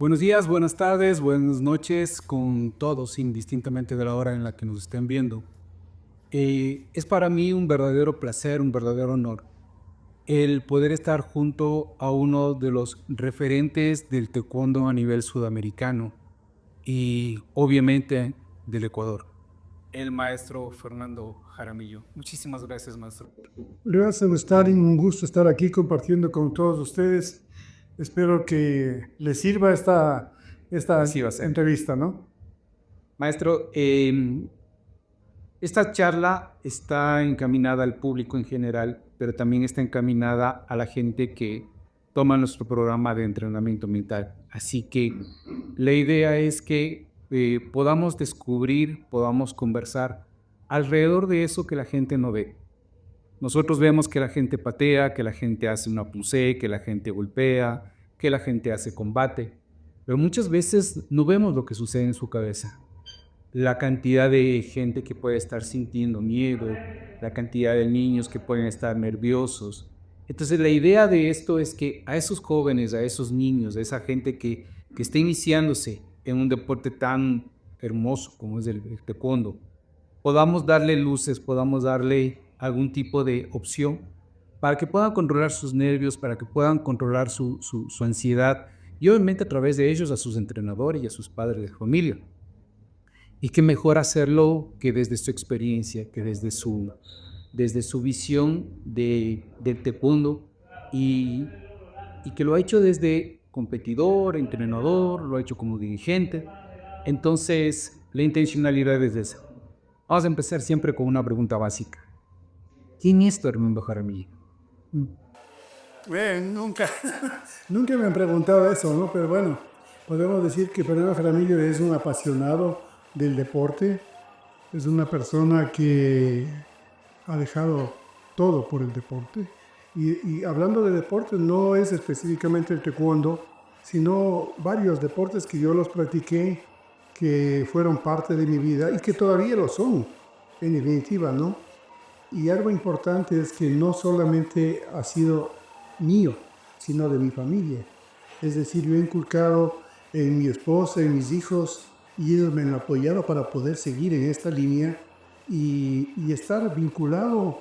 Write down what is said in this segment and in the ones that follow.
Buenos días, buenas tardes, buenas noches con todos, indistintamente de la hora en la que nos estén viendo. Es para mí un verdadero placer, un verdadero honor el poder estar junto a uno de los referentes del taekwondo a nivel sudamericano y obviamente del Ecuador, el maestro Fernando Jaramillo. Muchísimas gracias, maestro. Gracias, Stalin. Un gusto estar aquí compartiendo con todos ustedes. Espero que les sirva esta Así va a ser. entrevista, ¿no? Maestro, esta charla está encaminada al público en general, pero también está encaminada a la gente que toma nuestro programa de entrenamiento mental. Así que la idea es que podamos descubrir, podamos conversar alrededor de eso que la gente no ve. Nosotros vemos que la gente patea, que la gente hace una pulsé, que la gente golpea, que la gente hace combate, pero muchas veces no vemos lo que sucede en su cabeza, la cantidad de gente que puede estar sintiendo miedo, la cantidad de niños que pueden estar nerviosos. Entonces la idea de esto es que a esos jóvenes, a esos niños, a esa gente que está iniciándose en un deporte tan hermoso como es el taekwondo, podamos darle luces, podamos darle algún tipo de opción para que puedan controlar sus nervios, para que puedan controlar su ansiedad y obviamente a través de ellos a sus entrenadores y a sus padres de familia. Y qué mejor hacerlo que desde su experiencia, que desde su visión del taekwondo y, y que lo ha hecho desde competidor, entrenador, lo ha hecho como dirigente. Entonces, la intencionalidad es esa. Vamos a empezar siempre con una pregunta básica. ¿Quién es tu Hernando Jaramillo? Nunca, nunca me han preguntado eso, ¿no? Pero bueno, podemos decir que Fernando Jaramillo es un apasionado del deporte, es una persona que ha dejado todo por el deporte. Y hablando de deporte, no es específicamente el taekwondo, sino varios deportes que yo los practiqué, que fueron parte de mi vida y que todavía lo son, en definitiva, ¿no? Y algo importante es que no solamente ha sido mío, sino de mi familia. Es decir, yo he inculcado en mi esposa, en mis hijos, y ellos me han apoyado para poder seguir en esta línea y estar vinculado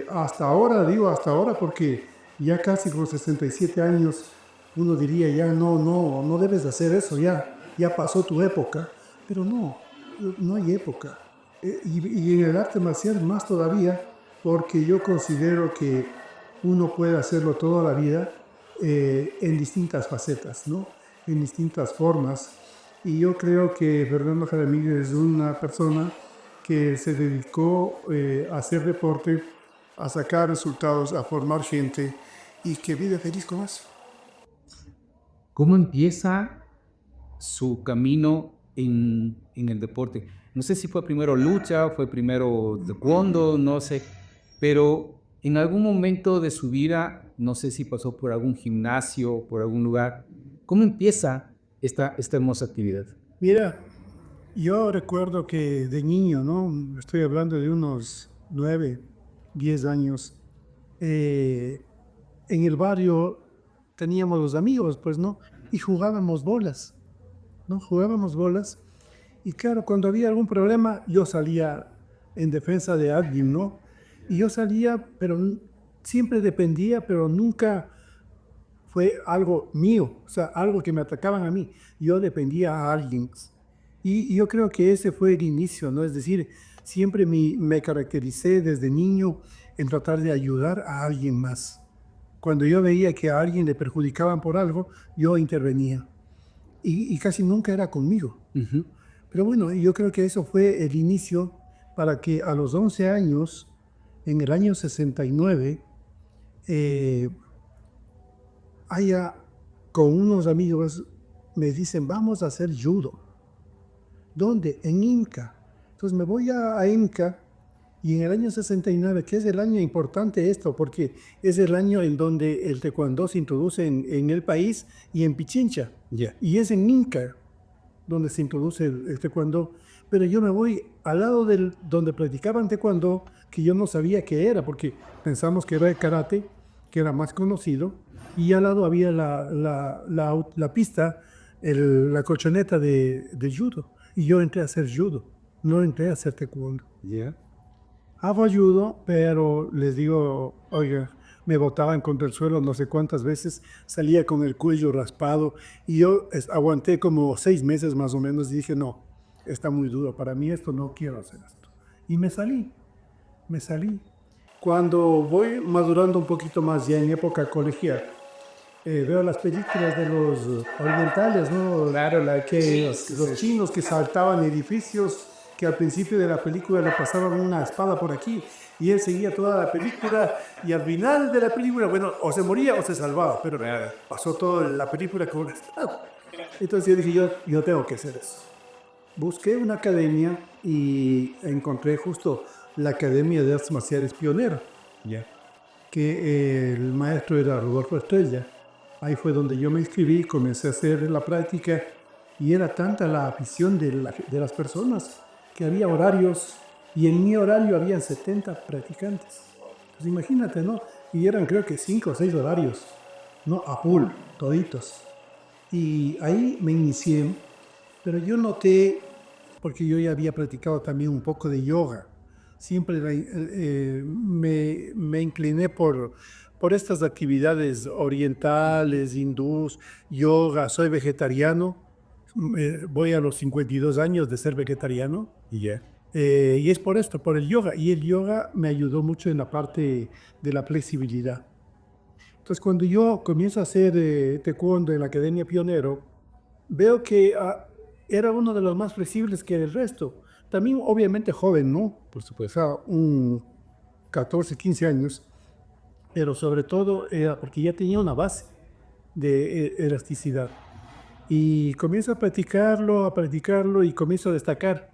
hasta ahora, digo hasta ahora porque ya casi con 67 años uno diría ya no debes de hacer eso, ya pasó tu época, pero no hay época. Y en el arte marcial más todavía, porque yo considero que uno puede hacerlo toda la vida en distintas facetas, ¿no? En distintas formas. Y yo creo que Fernando Jaramillo es una persona que se dedicó a hacer deporte, a sacar resultados, a formar gente y que vive feliz con eso. ¿Cómo empieza su camino en el deporte? No sé si fue primero lucha, fue primero taekwondo, no sé, pero en algún momento de su vida, no sé si pasó por algún gimnasio, por algún lugar. ¿Cómo empieza esta hermosa actividad? Mira, yo recuerdo que de niño, ¿no? Estoy hablando de unos 9, 10 años. eh, en el barrio teníamos los amigos, pues, ¿no? Y jugábamos bolas, ¿no? Jugábamos bolas. Y claro, cuando había algún problema, yo salía en defensa de alguien, ¿no? Y yo salía, pero siempre dependía, pero nunca fue algo mío, o sea, algo que me atacaban a mí. Yo dependía a alguien. Y yo creo que ese fue el inicio, ¿no? Es decir, siempre me caractericé desde niño en tratar de ayudar a alguien más. Cuando yo veía que a alguien le perjudicaban por algo, yo intervenía. Y casi nunca era conmigo. Ujú. Pero bueno, yo creo que eso fue el inicio para que a los 11 años, en el año 69, eh, haya con unos amigos, me dicen, vamos a hacer judo. ¿Dónde? En Inca. Entonces me voy a Inca y en el año 69, que es el año importante esto, porque es el año en donde el taekwondo se introduce en el país y en Pichincha. Ya. Y es en Inca donde se introduce el taekwondo. Pero yo me voy al lado donde practicaban taekwondo, que yo no sabía qué era, porque pensamos que era el karate, que era más conocido, y al lado había la pista la colchoneta de judo. Y yo entré a hacer judo, no entré a hacer taekwondo. Ya. Hago judo, pero les digo, oiga, me botaban contra el suelo no sé cuántas veces, salía con el cuello raspado y yo aguanté como 6 meses más o menos y dije, no, está muy duro para mí esto, no quiero hacer esto. Y me salí. Cuando voy madurando un poquito más ya en época colegial, veo las películas de los orientales, ¿no? Claro, los chinos que saltaban edificios, que al principio de la película le pasaban una espada por aquí y él seguía toda la película y al final de la película, bueno, o se moría o se salvaba, pero pasó toda la película con una espada. Entonces yo dije, yo tengo que hacer eso. Busqué una academia y encontré justo la Academia de Artes Marciales Pionero, Ya. que el maestro era Rodolfo Estrella. Ahí fue donde yo me inscribí, comencé a hacer la práctica y era tanta la afición de las personas que había horarios y en mi horario habían 70 practicantes. Pues imagínate, ¿no? Y eran creo que 5 o 6 horarios, ¿no? A full, toditos. Y ahí me inicié, pero yo noté, porque yo ya había practicado también un poco de yoga, siempre me incliné por estas actividades orientales, hindús, yoga, soy vegetariano, voy a los 52 años de ser vegetariano. Ya. Y es por esto, por el yoga. Y el yoga me ayudó mucho en la parte de la flexibilidad. Entonces, cuando yo comienzo a hacer taekwondo en la Academia Pionero, veo que era uno de los más flexibles que el resto. También, obviamente, joven, ¿no? Por supuesto, o sea, un 14, 15 años, pero sobre todo era porque ya tenía una base de elasticidad. Y comienzo a practicarlo y comienzo a destacar.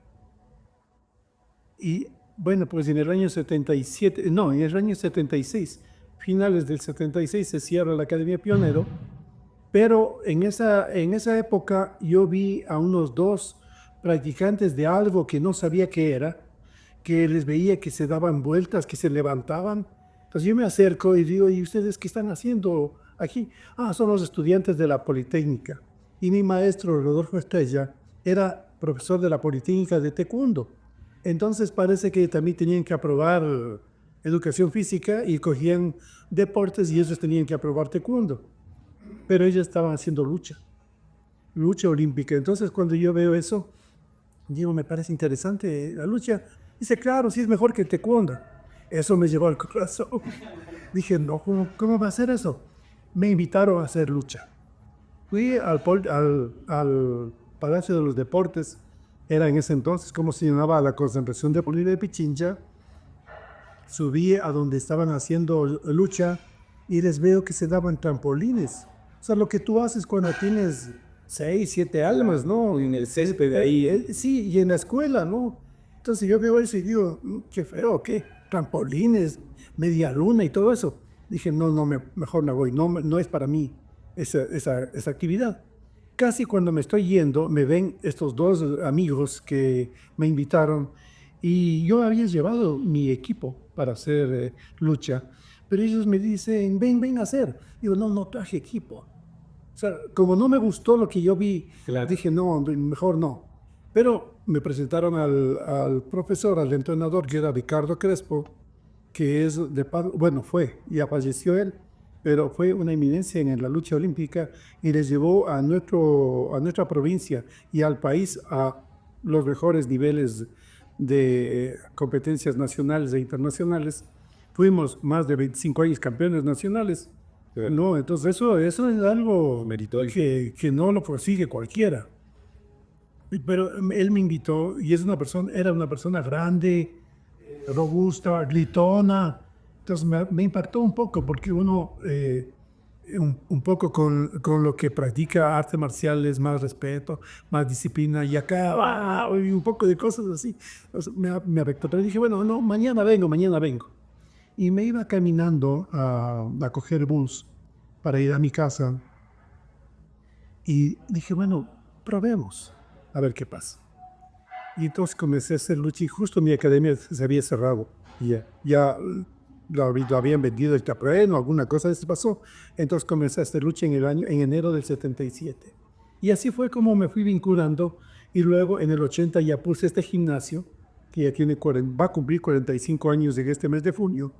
Y bueno, pues en el año 77, no, en el año 76, finales del 76 se cierra la Academia Pionero, pero en esa época yo vi a unos 2 practicantes de algo que no sabía qué era, que les veía que se daban vueltas, que se levantaban. Entonces yo me acerco y digo, ¿y ustedes qué están haciendo aquí? Ah, son los estudiantes de la Politécnica. Y mi maestro, Rodolfo Estrella, era profesor de la Politécnica de Taekwondo. Entonces parece que también tenían que aprobar educación física y cogían deportes y ellos tenían que aprobar taekwondo. Pero ellos estaban haciendo lucha olímpica. Entonces cuando yo veo eso, digo, me parece interesante la lucha. Dice, claro, sí es mejor que el taekwondo. Eso me llevó al corazón. Dije, no, ¿cómo va a ser eso? Me invitaron a hacer lucha. Fui al Palacio de los Deportes, era en ese entonces, como se llamaba, la concentración de Bolívar de Pichincha. Subí a donde estaban haciendo lucha y les veo que se daban trampolines. O sea, lo que tú haces cuando tienes 6, 7 almas, ¿no? En el césped ahí. Sí, y en la escuela, ¿no? Entonces yo veo eso y digo, qué feo, ¿qué? Trampolines, media luna y todo eso. Dije, no, mejor me voy, no es para mí esa actividad. Casi cuando me estoy yendo, me ven estos 2 amigos que me invitaron y yo había llevado mi equipo para hacer lucha, pero ellos me dicen, ven a hacer. Digo, no traje equipo. O sea, como no me gustó lo que yo vi, Claro. dije, no, mejor no. Pero me presentaron al profesor, al entrenador, que era Ricardo Crespo, que es bueno, ya falleció él, pero fue una eminencia en la lucha olímpica y les llevó a nuestra provincia y al país a los mejores niveles de competencias nacionales e internacionales. Fuimos más de 25 años campeones nacionales. No, entonces eso es algo Meritorio. que no lo consigue cualquiera. Pero él me invitó y era una persona grande, robusta, gritona. Entonces me impactó un poco porque uno, un poco con lo que practica artes marciales, más respeto, más disciplina y acá, y un poco de cosas así. Entonces, me afectó. Pero dije, bueno, no, mañana vengo. Y me iba caminando a coger bus para ir a mi casa. Y dije, bueno, probemos a ver qué pasa. Y entonces comencé a hacer lucha y justo mi academia se había cerrado. Ya lo habían vendido el terreno, alguna cosa de eso pasó. Entonces comencé a hacer lucha en enero del 77. Y así fue como me fui vinculando. Y luego en el 80 ya puse este gimnasio, que ya tiene, va a cumplir 45 años en este mes de junio.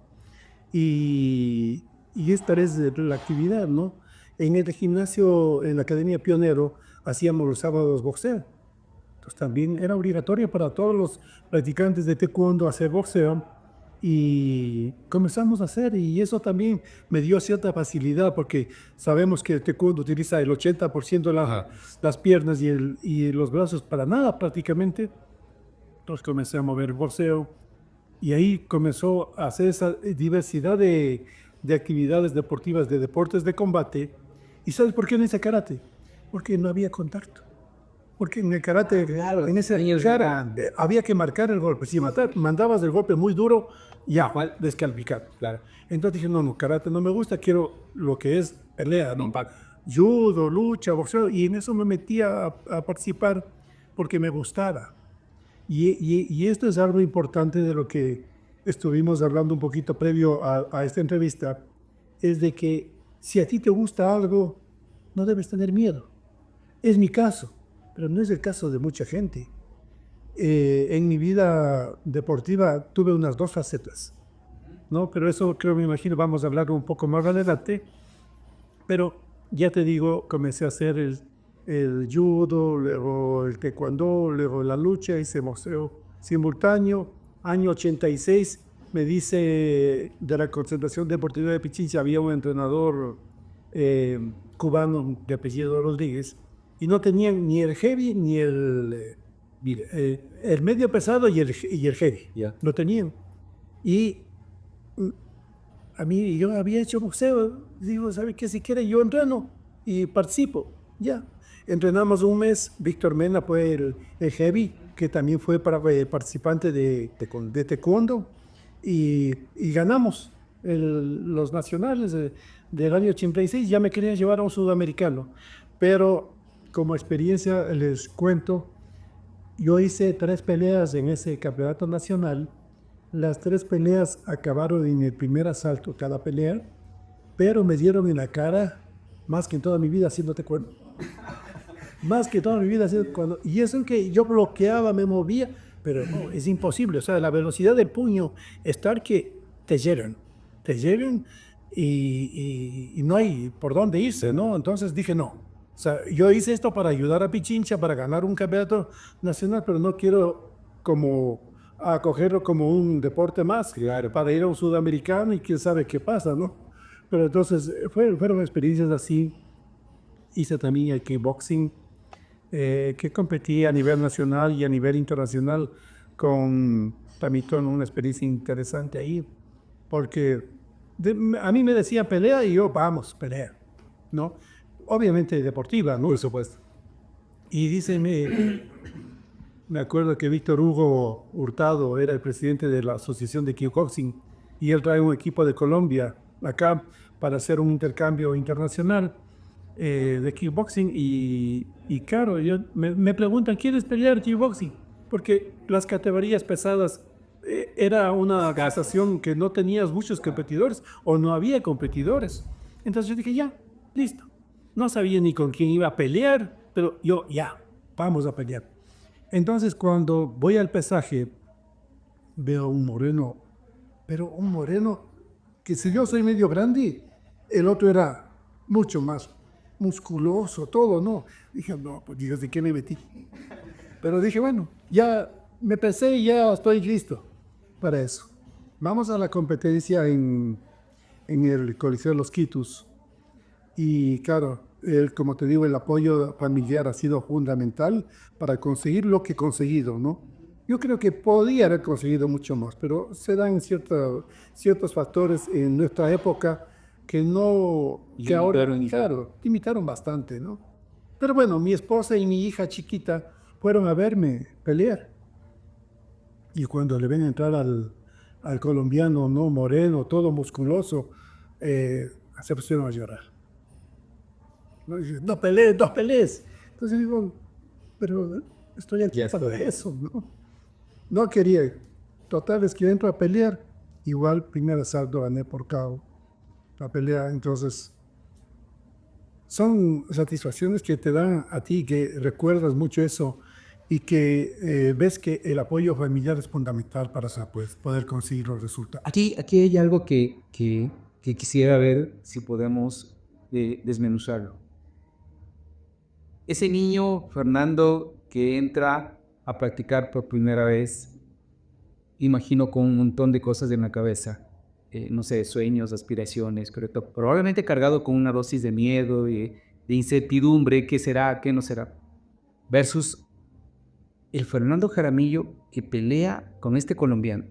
Y esta es la actividad, ¿no? En el gimnasio, en la Academia Pionero, hacíamos los sábados boxeo. Entonces también era obligatorio para todos los practicantes de taekwondo hacer boxeo y comenzamos a hacer y eso también me dio cierta facilidad porque sabemos que el taekwondo utiliza el 80% de las piernas y los brazos para nada prácticamente. Entonces comencé a mover boxeo y ahí comenzó a hacer esa diversidad de actividades deportivas, de deportes de combate. ¿Y sabes por qué no hice karate? Porque no había contacto. Porque en el karate, Claro, en ese años cara, había que marcar el golpe. Si mandabas el golpe muy duro, ya, descalificado. claro. Entonces dije, no, karate no me gusta, quiero lo que es pelea, ¿no? Judo, lucha, boxeo. Y en eso me metí a participar porque me gustaba. Y esto es algo importante de lo que estuvimos hablando un poquito previo a esta entrevista, es de que si a ti te gusta algo, no debes tener miedo. Es mi caso, pero no es el caso de mucha gente. En mi vida deportiva tuve unas dos facetas, ¿no? Pero eso creo, me imagino, vamos a hablar un poco más adelante. Pero ya te digo, comencé a hacer el judo, luego el taekwondo, luego la lucha, hice boxeo simultáneo. Año 86 me dice de la concentración deportiva de Pichincha, había un entrenador cubano de apellido Rodríguez, y no tenían ni el heavy ni el medio pesado y el heavy. Ya. No tenían. Y a mí, yo había hecho boxeo, digo, ¿sabe qué? Si quiere, yo entreno y participo. Ya. Entrenamos un mes, Víctor Mena fue el heavy, que también fue participante de taekwondo, y ganamos los nacionales del año 86. Ya me quería llevar a un sudamericano, pero como experiencia les cuento, yo hice 3 peleas en ese campeonato nacional. Las 3 peleas acabaron en el primer asalto cada pelea, pero me dieron en la cara más que en toda mi vida haciendo taekwondo. Más que toda mi vida haciendo taekwondo. Y eso es que yo bloqueaba, me movía, pero no, es imposible. O sea, la velocidad del puño estar que te llegan y no hay por dónde irse, ¿no? Entonces dije no. O sea, yo hice esto para ayudar a Pichincha, para ganar un campeonato nacional, pero no quiero acogerlo como un deporte más, Claro. para ir a un sudamericano y quién sabe qué pasa, ¿no? Pero entonces fueron experiencias así. Hice también el kickboxing, que competí a nivel nacional y a nivel internacional también con una experiencia interesante ahí, porque a mí me decían pelea y yo, vamos, pelea, ¿no? Obviamente deportiva, ¿no? Por supuesto. Y dice, me acuerdo que Víctor Hugo Hurtado era el presidente de la Asociación de Kickboxing y él trae un equipo de Colombia acá para hacer un intercambio internacional de kickboxing y claro, me preguntan, ¿quieres pelear kickboxing? Porque las categorías pesadas era una asociación que no tenías muchos competidores o no había competidores. Entonces yo dije, ya, listo. No sabía ni con quién iba a pelear, pero yo, ya, vamos a pelear. Entonces cuando voy al pesaje, veo un moreno, pero un moreno que si yo soy medio grande, el otro era mucho más musculoso, todo, ¿no? Dije, no, pues Dios, ¿de qué me metí? Pero dije, bueno, ya me pesé y ya estoy listo para eso. Vamos a la competencia en el Coliseo de los Quitus. Y claro, como te digo, el apoyo familiar ha sido fundamental para conseguir lo que he conseguido, ¿no? Yo creo que podía haber conseguido mucho más, pero se dan ciertos factores en nuestra época que no, que ahora, claro, limitaron bastante, ¿no? Pero bueno, mi esposa y mi hija chiquita fueron a verme pelear. Y cuando le ven entrar al colombiano, ¿no? Moreno, todo musculoso, se pusieron a llorar. No pelees, no pelees. Entonces digo, pero estoy aquí para eso, ¿no? No quería. Total, es que entro a pelear. Igual, primer asalto gané por KO la pelea. Entonces, son satisfacciones que te dan a ti, que recuerdas mucho eso y que ves que el apoyo familiar es fundamental para pues, poder conseguir los resultados. Aquí hay algo que quisiera ver si podemos desmenuzarlo. Ese niño, Fernando, que entra a practicar por primera vez, imagino con un montón de cosas en la cabeza, no sé, sueños, aspiraciones, correcto, probablemente cargado con una dosis de miedo y de incertidumbre, qué será, qué no será, versus el Fernando Jaramillo que pelea con este colombiano.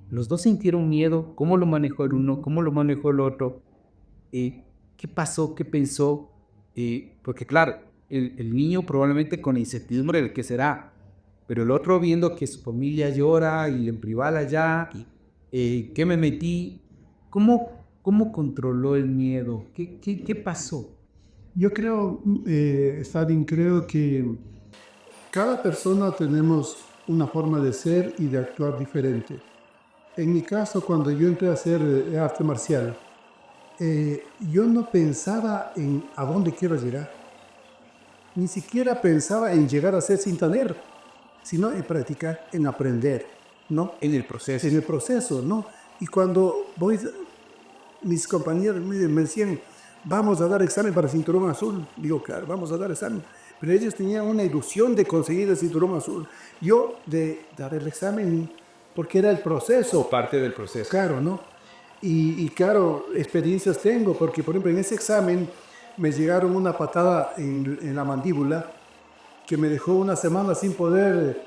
Los dos sintieron miedo, cómo lo manejó el uno, cómo lo manejó el otro, qué pasó, qué pensó, porque claro, el niño probablemente con incertidumbre del que será, pero el otro viendo que su familia llora y en privada allá, ¿qué me metí? ¿Cómo controló el miedo? ¿Qué pasó? Yo creo, Stalin, creo que cada persona tenemos una forma de ser y de actuar diferente. En mi caso, cuando yo entré a hacer arte marcial, yo no pensaba en a dónde quiero llegar. Ni siquiera pensaba en llegar a ser cintanero, sino en practicar, en aprender, ¿no? En el proceso. En el proceso, ¿no? Y cuando mis compañeros me decían, vamos a dar examen para cinturón azul. Digo, claro, vamos a dar examen. Pero ellos tenían una ilusión de conseguir el cinturón azul. Yo de dar el examen, porque era el proceso. Parte del proceso. Claro, ¿no? Y claro, experiencias tengo, porque por ejemplo en ese examen me llegaron una patada en la mandíbula que me dejó una semana sin poder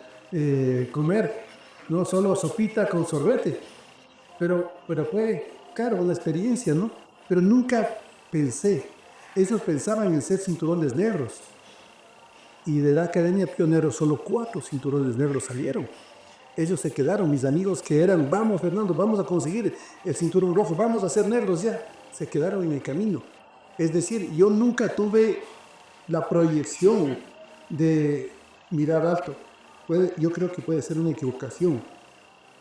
comer, no solo sopita con sorbete. Pero fue, claro, una experiencia, ¿no? Pero nunca pensé. Ellos pensaban en ser cinturones negros. Y de la Academia Pionero solo 4 cinturones negros salieron. Ellos se quedaron, mis amigos que eran, vamos Fernando, vamos a conseguir el cinturón rojo, vamos a ser negros ya. Se quedaron en el camino. Es decir, yo nunca tuve la proyección de mirar alto. Yo creo que puede ser una equivocación,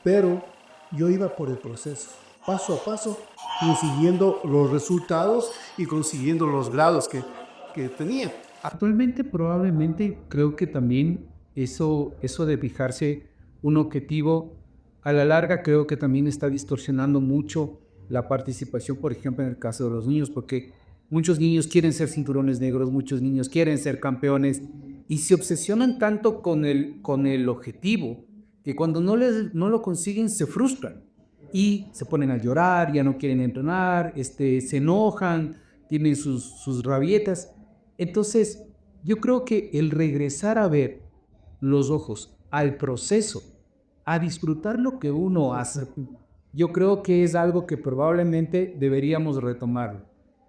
pero yo iba por el proceso, paso a paso, consiguiendo los resultados y consiguiendo los grados que tenía. Actualmente probablemente creo que también eso de fijarse un objetivo a la larga creo que también está distorsionando mucho la participación, por ejemplo, en el caso de los niños, porque muchos niños quieren ser cinturones negros, muchos niños quieren ser campeones y se obsesionan tanto con el objetivo que cuando no lo consiguen se frustran y se ponen a llorar, ya no quieren entrenar, se enojan, tienen sus rabietas. Entonces, yo creo que el regresar a ver los ojos al proceso, a disfrutar lo que uno hace, yo creo que es algo que probablemente deberíamos retomarlo.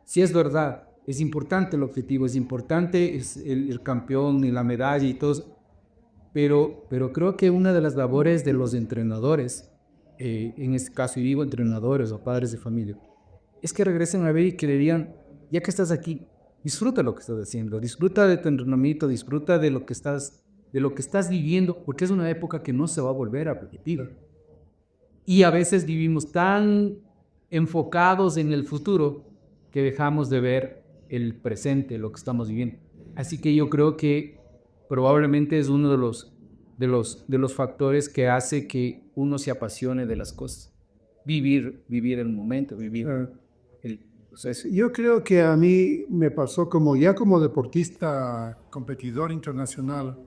Si es verdad, es importante el objetivo, es importante es el campeón y la medalla y todo, pero creo que una de las labores de los entrenadores, en este caso, y digo entrenadores o padres de familia, es que regresen a ver y que le digan, ya que estás aquí, disfruta lo que estás haciendo, disfruta de tu entrenamiento, disfruta de lo que estás viviendo, porque es una época que no se va a volver a repetir. Y a veces vivimos tan enfocados en el futuro que dejamos de ver el presente, lo que estamos viviendo. Así que yo creo que probablemente es uno de los factores que hace que uno se apasione de las cosas. Vivir el momento, vivir el proceso. Yo creo que a mí me pasó como deportista, competidor internacional,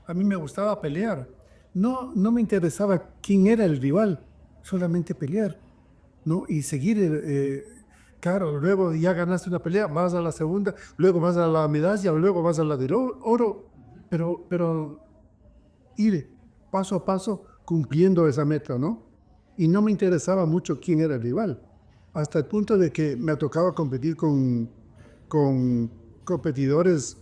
a mí me gustaba pelear. No me interesaba quién era el rival, solamente pelear, ¿no? Y seguir, claro, luego ya ganaste una pelea, vas a la segunda, luego vas a la medalla, luego vas a la de oro, pero ir paso a paso cumpliendo esa meta, ¿no? Y no me interesaba mucho quién era el rival, hasta el punto de que me tocaba competir con competidores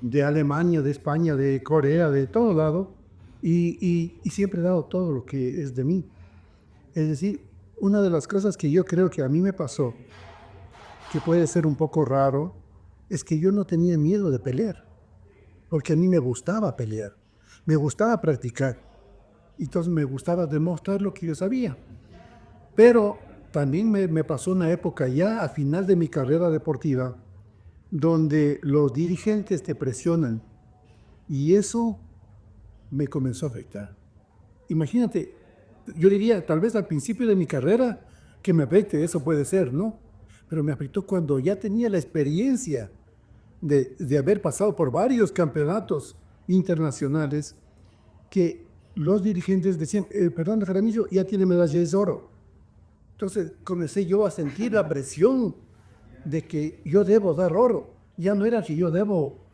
de Alemania, de España, de Corea, de todo lado, y siempre he dado todo lo que es de mí. Es decir, una de las cosas que yo creo que a mí me pasó, que puede ser un poco raro, es que yo no tenía miedo de pelear, porque a mí me gustaba pelear, me gustaba practicar, entonces me gustaba demostrar lo que yo sabía. Pero también me pasó una época ya a final de mi carrera deportiva, donde los dirigentes te presionan y eso me comenzó a afectar. Imagínate, yo diría, tal vez al principio de mi carrera, que me afecte, eso puede ser, ¿no? Pero me afectó cuando ya tenía la experiencia de haber pasado por varios campeonatos internacionales, que los dirigentes decían, perdón, Jaramillo, ya tiene medallas de oro. Entonces comencé yo a sentir la presión de que yo debo dar oro. Ya no era que yo debo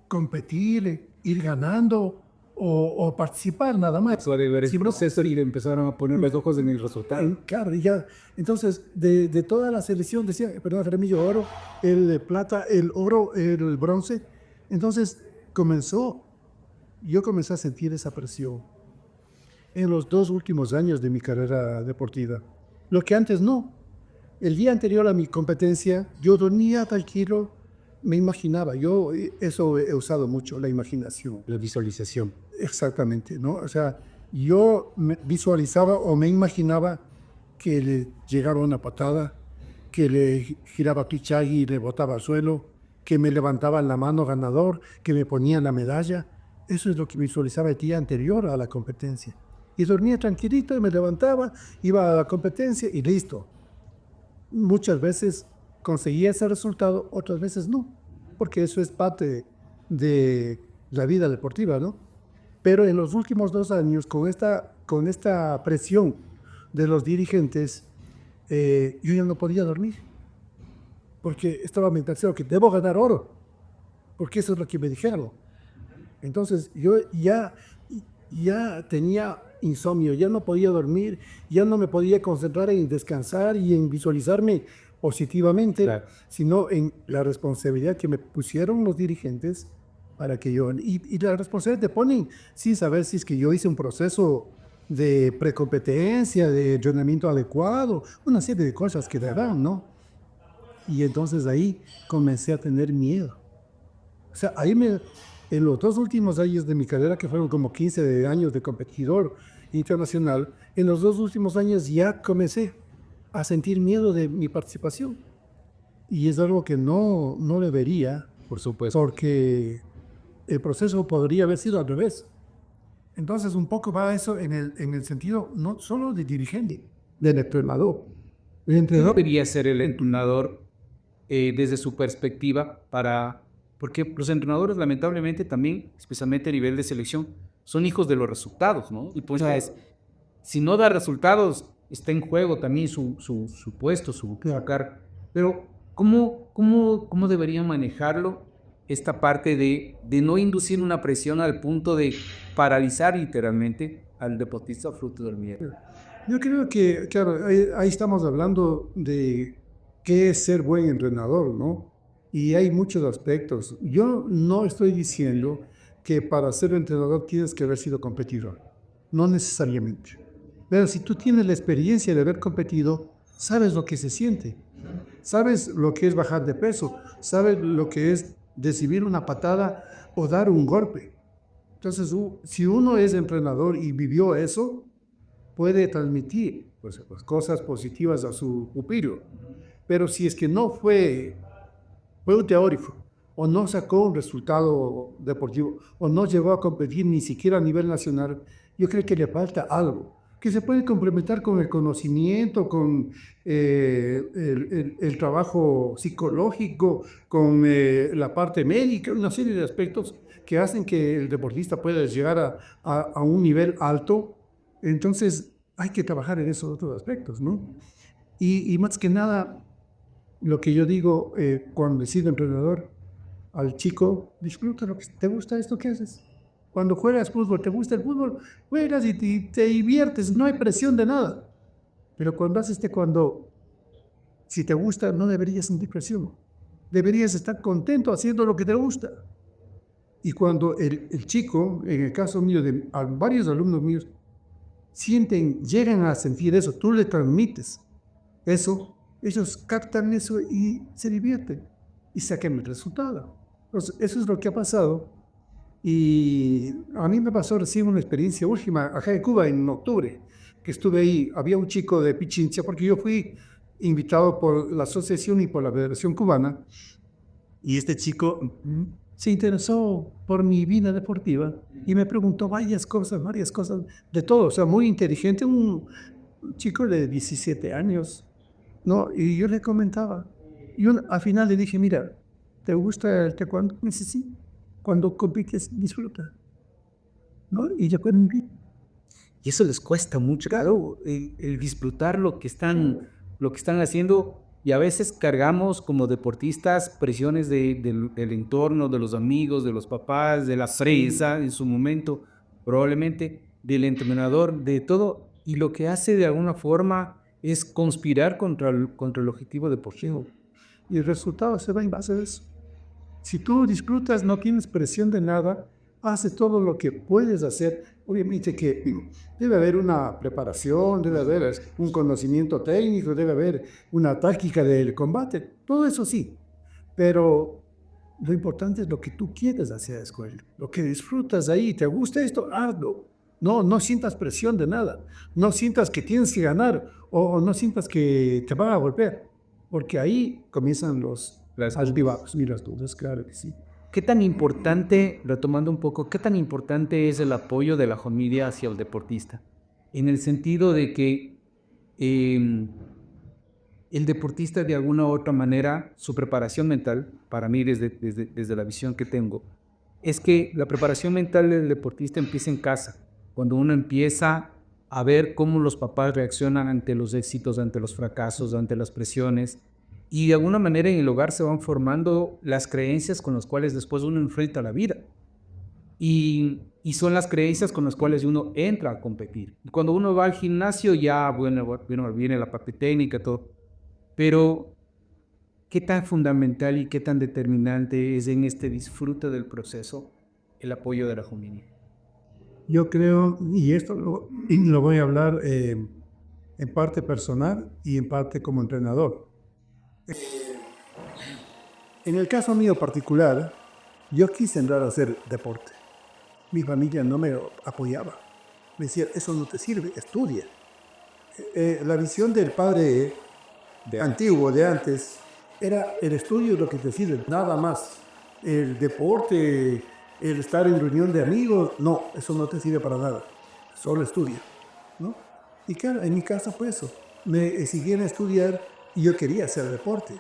competir, ir ganando o participar nada más. Eso de ver el proceso y le empezaron a poner los ojos en el resultado. Claro, y ya. Entonces, de toda la selección decía, perdón, Jaramillo, oro, el plata, el oro, el bronce. Entonces yo comencé a sentir esa presión en los 2 últimos años de mi carrera deportiva. Lo que antes no. El día anterior a mi competencia, yo dormía tranquilo, me imaginaba. Yo eso he usado mucho, la imaginación. La visualización. Exactamente, ¿no? O sea, yo me visualizaba o me imaginaba que le llegaba una patada, que le giraba Pichagui y le botaba al suelo, que me levantaba la mano ganador, que me ponía la medalla. Eso es lo que visualizaba el día anterior a la competencia. Y dormía tranquilito y me levantaba, iba a la competencia y listo. Muchas veces conseguía ese resultado, otras veces no, porque eso es parte de la vida deportiva, ¿no? Pero en los últimos 2 años, con esta presión de los dirigentes, yo ya no podía dormir, porque estaba mentalizado que debo ganar oro, porque eso es lo que me dijeron. Entonces yo ya tenía insomnio, ya no podía dormir, ya no me podía concentrar en descansar y en visualizarme positivamente, Claro. sino en la responsabilidad que me pusieron los dirigentes para que yo... Y la responsabilidad te ponen, sí, saber si es que yo hice un proceso de precompetencia, de entrenamiento adecuado, una serie de cosas que te dan, ¿no? Y entonces ahí comencé a tener miedo. O sea, en los 2 últimos años de mi carrera, que fueron como 15 años de competidor internacional, en los 2 últimos años ya comencé a sentir miedo de mi participación. Y es algo que no debería, Por supuesto. porque el proceso podría haber sido al revés. Entonces, un poco va eso en el sentido no solo de dirigente, del entrenador. El ¿Qué entrenador debería ser el entrenador desde su perspectiva porque los entrenadores lamentablemente también, especialmente a nivel de selección, son hijos de los resultados, ¿no? Y pues si no da resultados, está en juego también su puesto, su cargo. Pero ¿cómo deberían manejarlo esta parte de no inducir una presión al punto de paralizar literalmente al deportista fruto del miedo? Yo creo que, claro, ahí estamos hablando de qué es ser buen entrenador, ¿no? Y hay muchos aspectos. Yo no estoy diciendo que para ser entrenador tienes que haber sido competidor, no necesariamente. Pero si tú tienes la experiencia de haber competido, sabes lo que se siente, sabes lo que es bajar de peso, sabes lo que es recibir una patada o dar un golpe. Entonces, si uno es entrenador y vivió eso, puede transmitir pues, cosas positivas a su pupilo. Pero si es que no fue un teórico, o no sacó un resultado deportivo, o no llegó a competir ni siquiera a nivel nacional, yo creo que le falta algo, que se puede complementar con el conocimiento, con el trabajo psicológico, con la parte médica, una serie de aspectos que hacen que el deportista pueda llegar a un nivel alto. Entonces, hay que trabajar en esos otros aspectos, ¿no? Y más que nada, lo que yo digo cuando he sido entrenador, al chico, disfruta lo que te gusta esto que haces. Cuando juegas fútbol, te gusta el fútbol, juegas y te diviertes, no hay presión de nada. Pero cuando haces si te gusta, no deberías sentir presión. Deberías estar contento haciendo lo que te gusta. Y cuando el chico, en el caso mío, de varios alumnos míos, llegan a sentir eso, tú le transmites eso, ellos captan eso y se divierten y sacan el resultado. Entonces, eso es lo que ha pasado. Y a mí me pasó recién una experiencia última acá en Cuba en octubre, que estuve ahí. Había un chico de Pichincha, porque yo fui invitado por la asociación y por la Federación Cubana Y este chico se interesó por mi vida deportiva y me preguntó varias cosas, de todo. O sea, muy inteligente, un chico de 17 años, ¿no? Y yo le comentaba. Al final le dije, mira, ¿te gusta el taekwondo? Me dice, sí. Cuando compites, disfruta, ¿no? Y yo con Y eso les cuesta mucho, claro, el disfrutar lo que están haciendo. Y a veces cargamos como deportistas presiones del entorno, de los amigos, de los papás, de la fresa en su momento, probablemente del entrenador, de todo. Y lo que hace de alguna forma es conspirar contra el objetivo deportivo. y el resultado se va en base a eso. Si tú disfrutas, no tienes presión de nada, haces todo lo que puedes hacer. Obviamente que debe haber una preparación, debe haber un conocimiento técnico, debe haber una táctica del combate, todo eso sí. Pero lo importante es lo que tú quieres hacer, escuela. Lo que disfrutas ahí, ¿te gusta esto? Hazlo. No, no sientas presión de nada. No sientas que tienes que ganar o no sientas que te van a golpear. Porque ahí comienzan los Las altibajos y las dudas, claro que sí. ¿Qué tan importante, retomando un poco, qué tan importante es el apoyo de la familia hacia el deportista? En el sentido de que eh, el deportista de alguna u otra manera, su preparación mental, para mí desde la visión que tengo, es que la preparación mental del deportista empieza en casa, cuando uno empieza a ver cómo los papás reaccionan ante los éxitos, ante los fracasos, ante las presiones, y de alguna manera en el hogar se van formando las creencias con las cuales después uno enfrenta la vida. Y son las creencias con las cuales uno entra a competir. Cuando uno va al gimnasio ya, bueno, viene la parte técnica, todo. Pero, ¿qué tan fundamental y qué tan determinante es en este disfrute del proceso el apoyo de la familia? Yo creo, y lo voy a hablar en parte personal y en parte como entrenador. En el caso mío particular, yo quise entrar a hacer deporte. Mi familia no me apoyaba. Me decía, eso no te sirve, estudia. La visión del padre antiguo, de antes, era el estudio lo que te sirve, nada más. El deporte, el estar en reunión de amigos, no, eso no te sirve para nada. Solo estudia, ¿no? Y claro, en mi casa fue eso. Me exigían estudiar y yo quería hacer deporte.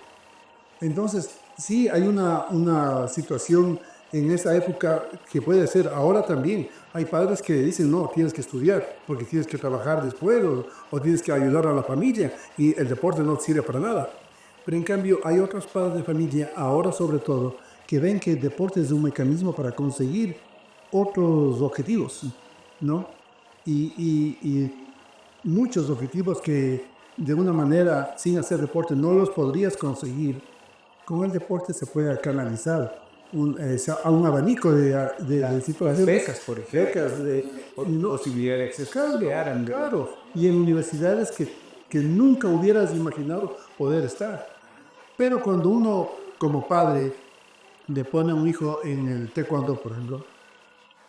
Entonces, sí, hay una situación en esa época que puede ser ahora también. Hay padres que dicen, no, tienes que estudiar porque tienes que trabajar después o tienes que ayudar a la familia y el deporte no sirve para nada. Pero en cambio, hay otros padres de familia, ahora sobre todo, que ven que el deporte es un mecanismo para conseguir otros objetivos, ¿no? Y muchos objetivos que de una manera sin hacer deporte no los podrías conseguir con el deporte se puede canalizar a un abanico de situaciones. Becas, por ejemplo. Becas, no, Posibilidad de acceso. claro, claro. Y en universidades que nunca hubieras imaginado poder estar. Pero cuando uno, como padre, le pone a un hijo en el taekwondo, por ejemplo,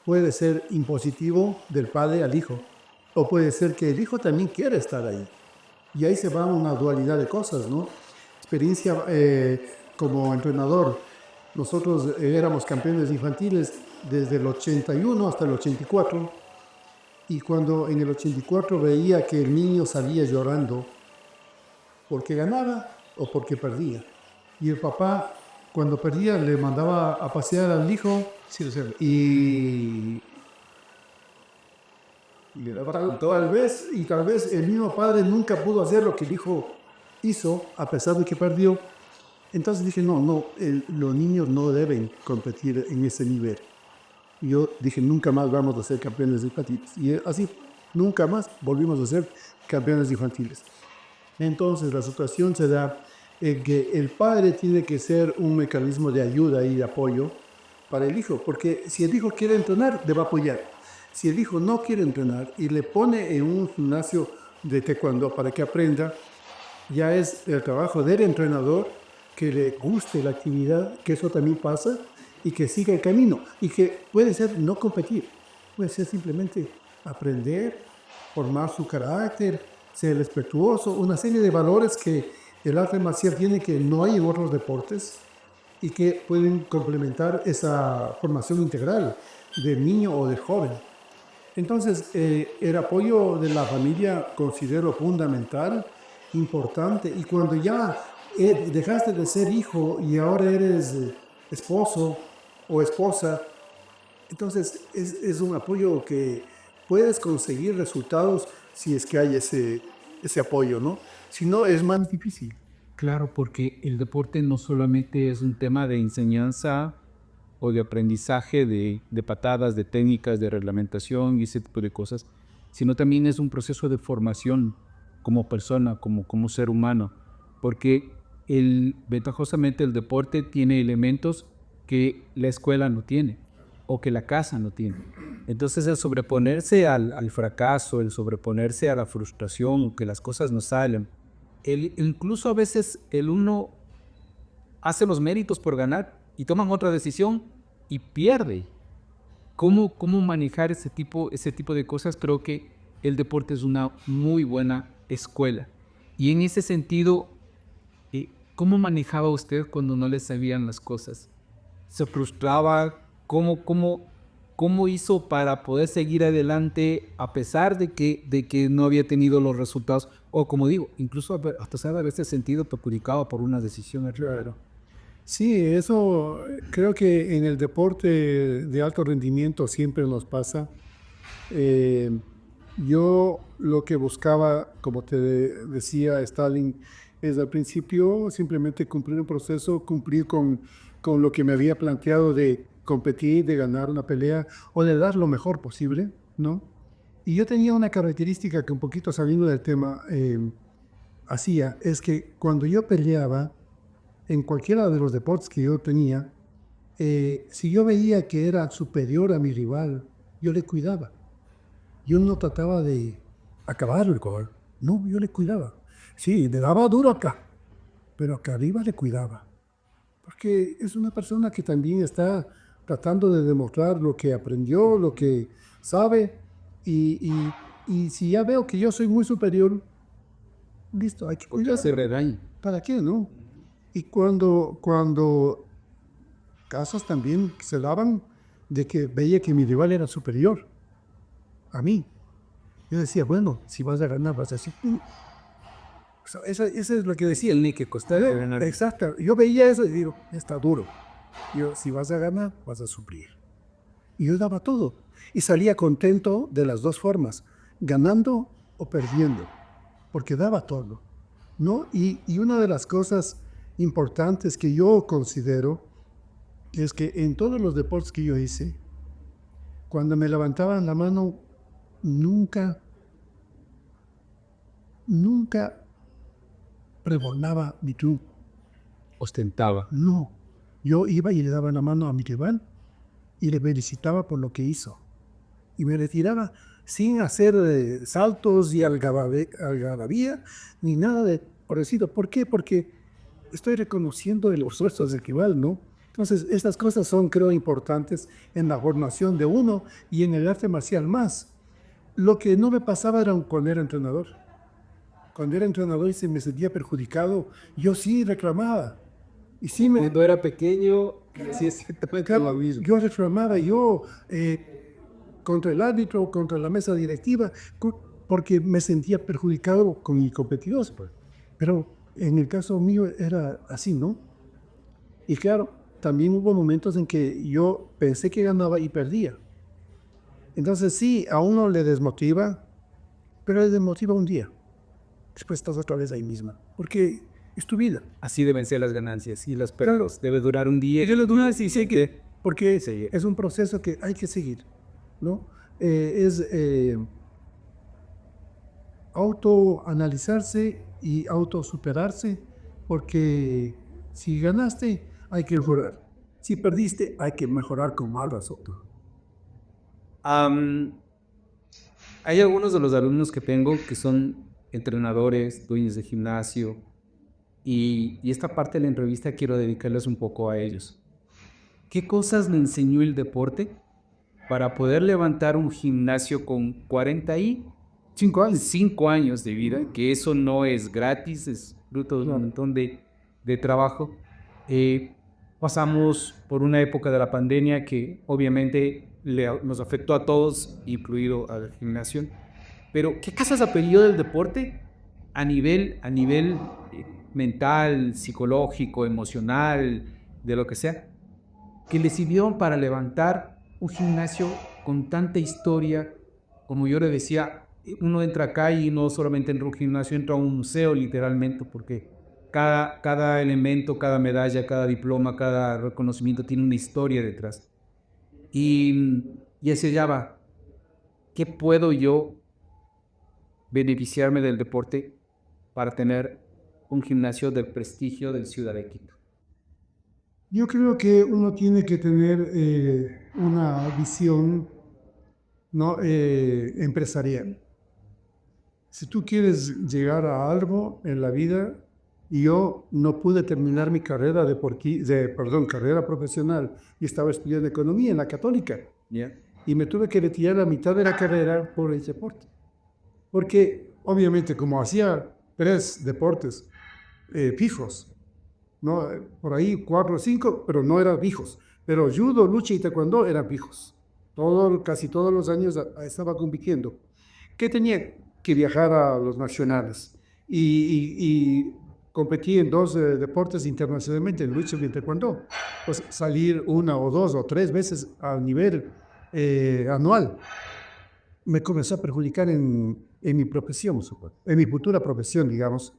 puede ser impositivo del padre al hijo. O puede ser que el hijo también quiera estar ahí. Y ahí se va una dualidad de cosas, ¿no? Experiencia como entrenador. Nosotros éramos campeones infantiles desde el 81 hasta el 84. Y cuando en el 84 veía que el niño salía llorando porque ganaba o porque perdía. Y el papá, cuando perdía, le mandaba a pasear al hijo Sí, o sea, y tal vez el mismo padre nunca pudo hacer lo que el hijo hizo, a pesar de que perdió. Entonces dije, no, los niños no deben competir en ese nivel. Y yo dije, nunca más vamos a ser campeones infantiles. Y así, nunca más volvimos a ser campeones infantiles. Entonces la situación se da en que el padre tiene que ser un mecanismo de ayuda y de apoyo para el hijo, porque si el hijo quiere entrenar, le va a apoyar. Si el hijo no quiere entrenar y le pone en un gimnasio de taekwondo para que aprenda, ya es el trabajo del entrenador que le guste la actividad, que eso también pasa, y que siga el camino. Y que puede ser no competir, puede ser simplemente aprender, formar su carácter, ser respetuoso, una serie de valores que el arte marcial tiene que no hay en otros deportes y que pueden complementar esa formación integral del niño o del joven. Entonces, el apoyo de la familia considero fundamental, importante, y cuando ya dejaste de ser hijo y ahora eres esposo o esposa, entonces es un apoyo que puedes conseguir resultados si es que hay ese apoyo, ¿no? Si no, es más difícil. Claro, porque el deporte no solamente es un tema de enseñanza o de aprendizaje de patadas, de técnicas, de reglamentación y ese tipo de cosas, sino también es un proceso de formación como persona, como ser humano, porque ventajosamente el deporte tiene elementos que la escuela no tiene o que la casa no tiene. Entonces el sobreponerse al fracaso, el sobreponerse a la frustración o que las cosas no salen, incluso a veces el uno hace los méritos por ganar y toman otra decisión y pierde. ¿Cómo manejar ese tipo de cosas? Creo que el deporte es una muy buena escuela. Y en ese sentido, ¿cómo manejaba usted cuando no le sabían las cosas? ¿Se frustraba? ¿Cómo hizo para poder seguir adelante a pesar de que no había tenido los resultados? O como digo, incluso a pesar de haberse sentido perjudicado por una decisión errónea. Sí, eso creo que en el deporte de alto rendimiento siempre nos pasa. Eh, yo lo que buscaba, como te decía Stalin, es al principio simplemente cumplir un proceso, cumplir con lo que me había planteado de competir, de ganar una pelea o de dar lo mejor posible, ¿no? Y yo tenía una característica que un poquito saliendo del tema hacía, es que cuando yo peleaba, en cualquiera de los deportes que yo tenía, si yo veía que era superior a mi rival, yo le cuidaba. Yo no trataba de acabarlo con él. No, yo le cuidaba. Sí, le daba duro acá, pero acá arriba le cuidaba. Porque es una persona que también está tratando de demostrar lo que aprendió, lo que sabe. Y, y si ya veo que yo soy muy superior, listo, hay que Porque cuidar. se redaña. ¿Para qué, no? Y cuando casos también se daban de que veía que mi rival era superior a mí, yo decía, bueno, si vas a ganar, vas a decir, eso es lo que decía. Tiene que costar ganar. Exacto. Yo veía eso y digo, está duro. Yo, si vas a ganar, vas a sufrir. Y yo daba todo. Y salía contento de las dos formas, ganando o perdiendo, porque daba todo, ¿no? Y una de las cosas importantes que yo considero es que en todos los deportes que yo hice, cuando me levantaban la mano, nunca, nunca pregonaba mi triunfo. Ostentaba. No. Yo iba y le daba la mano a mi rival y le felicitaba por lo que hizo. Y me retiraba sin hacer saltos y algarabía ni nada de parecido. ¿Por qué? Porque estoy reconociendo el esfuerzo del rival, ¿no? Entonces, estas cosas son, creo, importantes en la formación de uno y en el arte marcial más. Lo que no me pasaba era cuando era entrenador. Cuando era entrenador y se me sentía perjudicado, yo sí reclamaba. Y sí me, Cuando era pequeño, sí exactamente lo mismo. yo reclamaba, contra el árbitro, contra la mesa directiva, porque me sentía perjudicado con mi competidor. Pero en el caso mío era así, ¿no? Y claro, también hubo momentos en que yo pensé que ganaba y perdía. Entonces sí, a uno le desmotiva, pero le desmotiva un día. Después estás otra vez ahí misma, porque es tu vida. Así deben ser las ganancias y las pérdidas. Debe durar un día. Y yo le doy una sí sé que, porque es un proceso que hay que seguir, ¿no? Es autoanalizarse y autosuperarse, porque si ganaste, hay que mejorar. Si perdiste, hay que mejorar con más razón. Hay algunos de los alumnos que tengo que son entrenadores, dueños de gimnasio, y esta parte de la entrevista quiero dedicarles un poco a ellos. ¿Qué cosas me enseñó el deporte para poder levantar un gimnasio con 45 años de vida? Que eso no es gratis, es fruto de un montón de trabajo. pasamos por una época de la pandemia que obviamente nos afectó a todos, incluido al gimnasio. Pero, ¿qué casos ha perdido del deporte a nivel mental, psicológico, emocional, de lo que sea, que le sirvió para levantar un gimnasio con tanta historia? Como yo le decía, uno entra acá y no solamente entra a un gimnasio, entra a un museo literalmente, porque cada elemento, cada medalla, cada diploma, cada reconocimiento tiene una historia detrás. Y ese ya va, ¿qué puedo yo beneficiarme del deporte para tener un gimnasio del prestigio del Ciudad de Quito? Yo creo que uno tiene que tener una visión, ¿no? Empresarial. Si tú quieres llegar a algo en la vida, yo no pude terminar mi carrera carrera profesional y estaba estudiando economía en la Católica. ¿Ya? Y me tuve que retirar a la mitad de la carrera por el deporte. Porque obviamente como hacía 3 deportes fijos, ¿no? Por ahí 4 o 5, pero no eran fijos. Pero judo, lucha y taekwondo eran fijos. Casi todos los años estaba compitiendo. ¿Qué tenía? Que viajar a los nacionales. Y competí en 2 deportes internacionalmente, en lucha y en taekwondo. Pues salir 1 o 2 o 3 veces a nivel anual me comenzó a perjudicar en mi profesión, en mi futura profesión, digamos.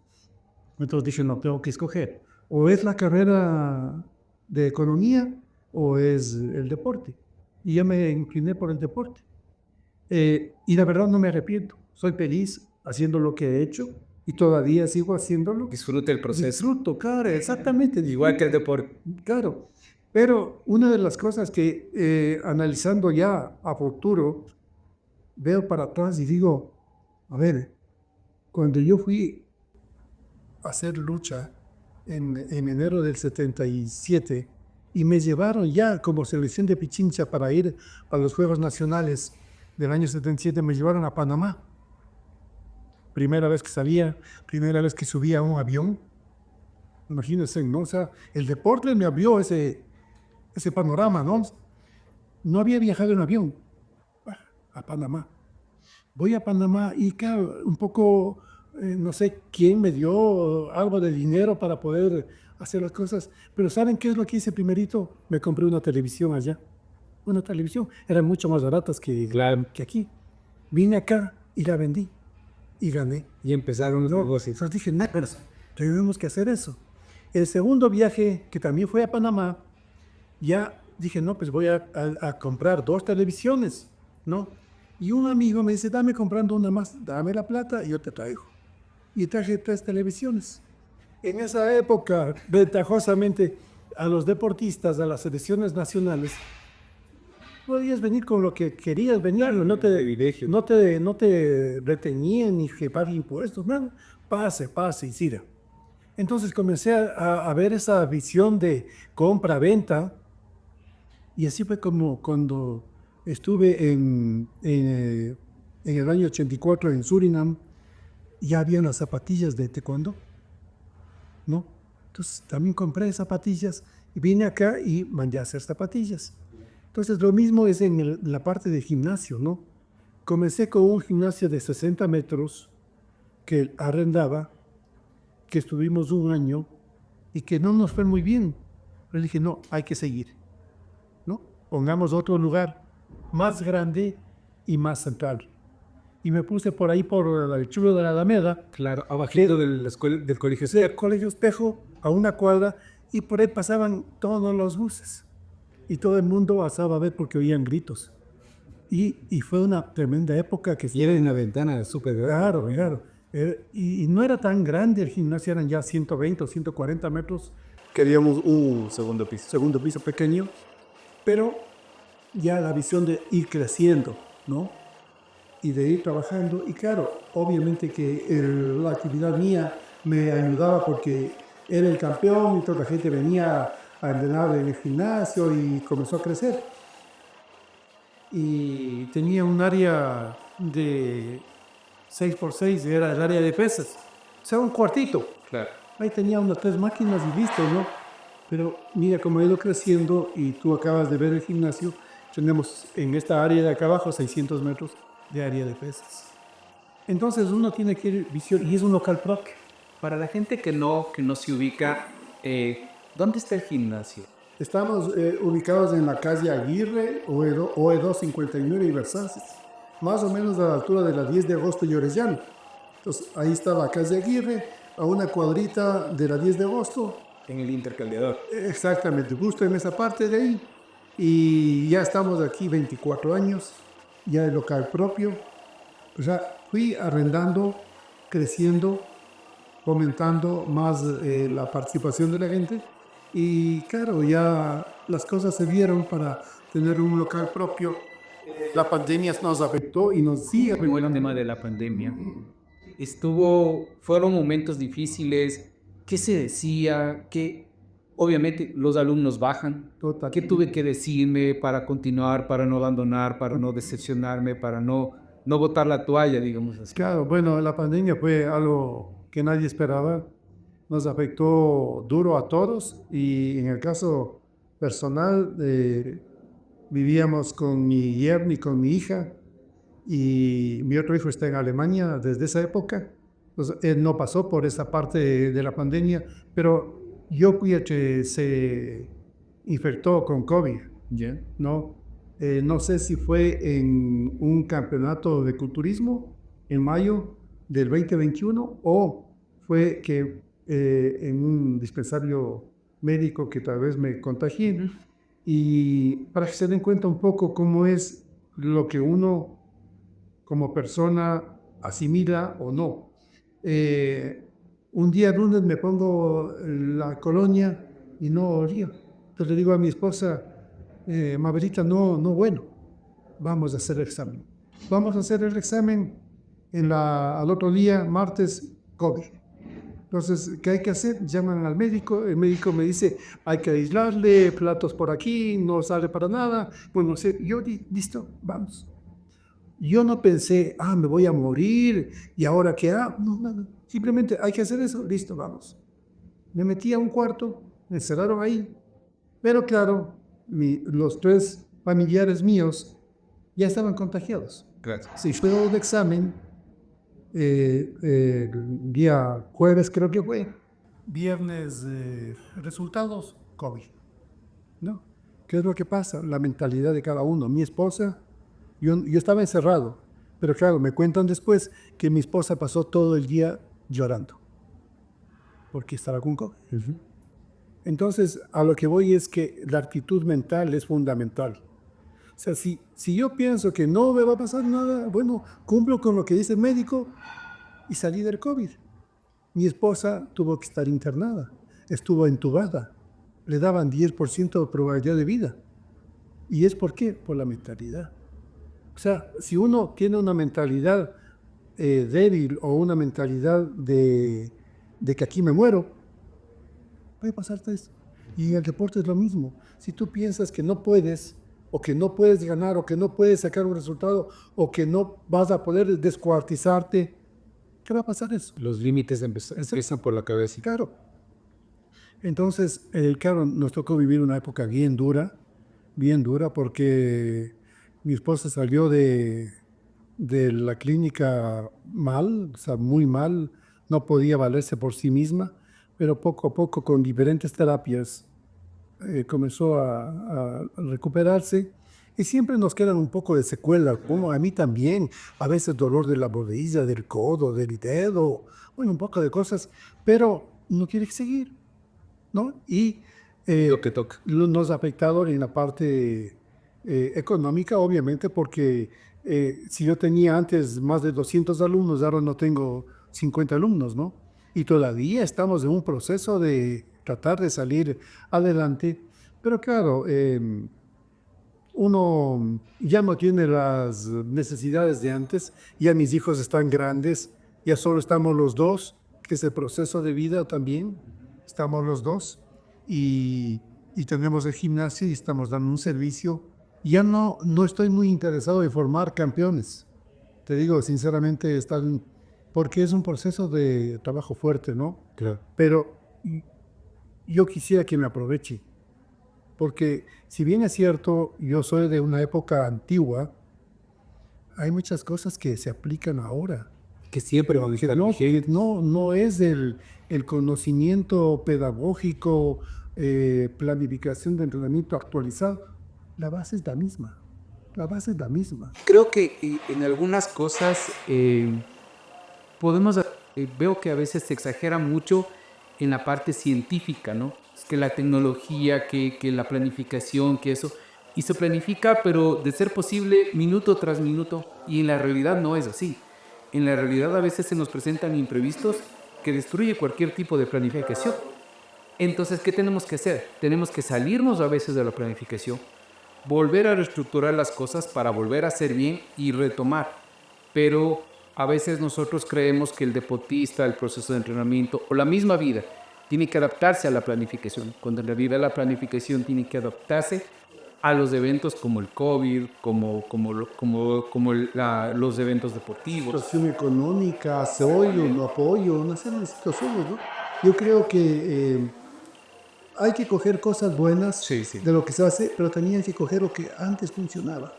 Entonces dije, no, tengo que escoger. O es la carrera de economía o es el deporte. Y yo me incliné por el deporte. Y la verdad no me arrepiento. Soy feliz haciendo lo que he hecho y todavía sigo haciéndolo. Disfrute el proceso. Disfruto, claro, exactamente. Igual que el deporte. Claro. Pero una de las cosas que analizando ya a futuro, veo para atrás y digo, a ver, cuando yo fui a hacer lucha en enero del 77 y me llevaron ya como selección de Pichincha para ir a los Juegos Nacionales del año 77, me llevaron a Panamá. Primera vez que salía, primera vez que subía a un avión. Imagínense, ¿no? O sea, el deporte me abrió ese panorama, ¿no? No había viajado en avión a Panamá. Voy a Panamá y claro, un poco, no sé quién me dio algo de dinero para poder hacer las cosas, pero ¿saben qué es lo que hice primerito? Me compré una televisión allá. Una televisión, eran mucho más baratas que aquí. Vine acá y la vendí y gané. Y empezaron los negocios. Entonces dije, no, pero tenemos que hacer eso. El segundo viaje, que también fue a Panamá, ya dije, no, pues voy a comprar 2 televisiones, ¿no? Y un amigo me dice, dame comprando una más, dame la plata y yo te traigo. Y traje 3 televisiones. En esa época, ventajosamente, a los deportistas, a las selecciones nacionales, podías venir con lo que querías venir, no te retenían ni que pague impuestos, nada. Pase y siga. Entonces comencé a ver esa visión de compra-venta y así fue como cuando estuve en el año 84 en Surinam, ya habían las zapatillas de taekwondo, ¿no? Entonces también compré zapatillas y vine acá y mandé a hacer zapatillas. Entonces lo mismo es en la parte de gimnasio, ¿no? Comencé con un gimnasio de 60 metros que arrendaba, que estuvimos un año y que no nos fue muy bien. Pero dije, no, hay que seguir, ¿no? Pongamos otro lugar más grande y más central. Y me puse por ahí por el chulo de la Alameda. Claro, abajito del colegio. Del Colegio Espejo a una cuadra y por ahí pasaban todos los buses. Y todo el mundo pasaba a ver porque oían gritos. Y fue una tremenda época que... Y era en la ventana súper grande. Claro. Y no era tan grande el gimnasio, eran ya 120 o 140 metros. Queríamos un segundo piso pequeño, pero ya la visión de ir creciendo, ¿no? Y de ir trabajando. Y claro, obviamente que la actividad mía me ayudaba porque era el campeón y toda la gente venía a entrenar en el gimnasio y comenzó a crecer. Y tenía un área de 6x6, era el área de pesas. O sea, un cuartito. Claro. Ahí tenía unas 3 máquinas y listo, ¿no? Pero mira, como ha ido creciendo y tú acabas de ver el gimnasio, tenemos en esta área de acá abajo 600 metros de área de pesas. Entonces uno tiene que ir visión y es un local propio. Para la gente que no se ubica, ¿dónde está el gimnasio? Estamos ubicados en la calle Aguirre, OE2 59 y Versalles, más o menos a la altura de la 10 de agosto y Orellano. Entonces ahí está la calle Aguirre, a una cuadrita de la 10 de agosto. En el intercambiador. Exactamente, justo en esa parte de ahí. Y ya estamos aquí 24 años, ya de local propio. O sea, fui arrendando, creciendo, fomentando más la participación de la gente. Y claro, ya las cosas se vieron para tener un local propio. La pandemia nos afectó y nos sigue Muy buen tema afectando. de la pandemia. Fueron momentos difíciles. ¿Qué se decía? Que obviamente los alumnos bajan. Total. ¿Qué tuve que decirme para continuar, para no abandonar, para no decepcionarme, para no botar la toalla, digamos así? Claro, bueno, la pandemia fue algo que nadie esperaba. Nos afectó duro a todos y en el caso personal, vivíamos con mi yerno y con mi hija y mi otro hijo está en Alemania desde esa época. Entonces, él no pasó por esa parte de la pandemia, pero yo fui el que se infectó con COVID, ¿Ya? ¿no? No sé si fue en un campeonato de culturismo en mayo del 2021 o fue que en un dispensario médico que tal vez me contagié. Y para que se den cuenta un poco cómo es lo que uno como persona asimila o no. Un día lunes me pongo la colonia y no olía. Entonces le digo a mi esposa, Mabelita, no, bueno, vamos a hacer el examen. Vamos a hacer el examen al otro día, martes, COVID. Entonces, ¿qué hay que hacer? Llaman al médico, el médico me dice, hay que aislarle, platos por aquí, no sale para nada. Bueno, yo listo, vamos. Yo no pensé, me voy a morir y ahora qué hago. No, nada. Simplemente hay que hacer eso, listo, vamos. Me metí a un cuarto, me encerraron ahí. Pero claro, los 3 familiares míos ya estaban contagiados. Gracias. Se hizo el examen el día jueves, creo que fue. Viernes, resultados, COVID. ¿No? ¿Qué es lo que pasa? La mentalidad de cada uno. Mi esposa, yo estaba encerrado, pero claro, me cuentan después que mi esposa pasó todo el día llorando porque estaba con COVID. Entonces, a lo que voy es que la actitud mental es fundamental. O sea, si yo pienso que no me va a pasar nada, bueno, cumplo con lo que dice el médico y salí del COVID. Mi esposa tuvo que estar internada, estuvo entubada, le daban 10% de probabilidad de vida. ¿Y es por qué? Por la mentalidad. O sea, si uno tiene una mentalidad débil o una mentalidad de que aquí me muero, puede pasarte esto. Y en el deporte es lo mismo. Si tú piensas que no puedes, o que no puedes ganar, o que no puedes sacar un resultado, o que no vas a poder descuartizarte, ¿qué va a pasar eso? Los límites empiezan por la cabeza. Claro. Entonces, claro, nos tocó vivir una época bien dura, porque mi esposa salió de la clínica mal, o sea, muy mal, no podía valerse por sí misma, pero poco a poco con diferentes terapias comenzó a recuperarse y siempre nos quedan un poco de secuelas, como a mí también, a veces dolor de la rodilla, del codo, del dedo, bueno, un poco de cosas, pero no quiere seguir, ¿no? Y Lo que toca. nos ha afectado en la parte económica, obviamente, porque si yo tenía antes más de 200 alumnos, ahora no tengo 50 alumnos, ¿no? Y todavía estamos en un proceso de tratar de salir adelante, pero claro, uno ya no tiene las necesidades de antes, ya mis hijos están grandes, ya solo estamos los dos, que es el proceso de vida también, estamos los dos y tenemos el gimnasio y estamos dando un servicio. Ya no estoy muy interesado en formar campeones, te digo sinceramente, porque es un proceso de trabajo fuerte, ¿no? Claro. Pero yo quisiera que me aproveche, porque si bien es cierto, yo soy de una época antigua, hay muchas cosas que se aplican ahora. Que siempre van a estar No, vigentes. no es el conocimiento pedagógico, planificación de entrenamiento actualizado. La base es la misma. La base es la misma. Creo que en algunas cosas podemos, veo que a veces se exagera mucho en la parte científica, ¿no? Es que la tecnología, que la planificación, que eso, y se planifica, pero de ser posible, minuto tras minuto, y en la realidad no es así. En la realidad a veces se nos presentan imprevistos que destruye cualquier tipo de planificación. Entonces, ¿qué tenemos que hacer? Tenemos que salirnos a veces de la planificación, volver a reestructurar las cosas para volver a hacer bien y retomar. Pero a veces nosotros creemos que el deportista, el proceso de entrenamiento o la misma vida tiene que adaptarse a la planificación, cuando en realidad la planificación tiene que adaptarse a los eventos como el COVID, los eventos deportivos. Situación económica, apoyo, no apoyo, una serie de situaciones, ¿no? Yo creo que hay que coger cosas buenas Sí, sí. de lo que se hace, pero también hay que coger lo que antes funcionaba.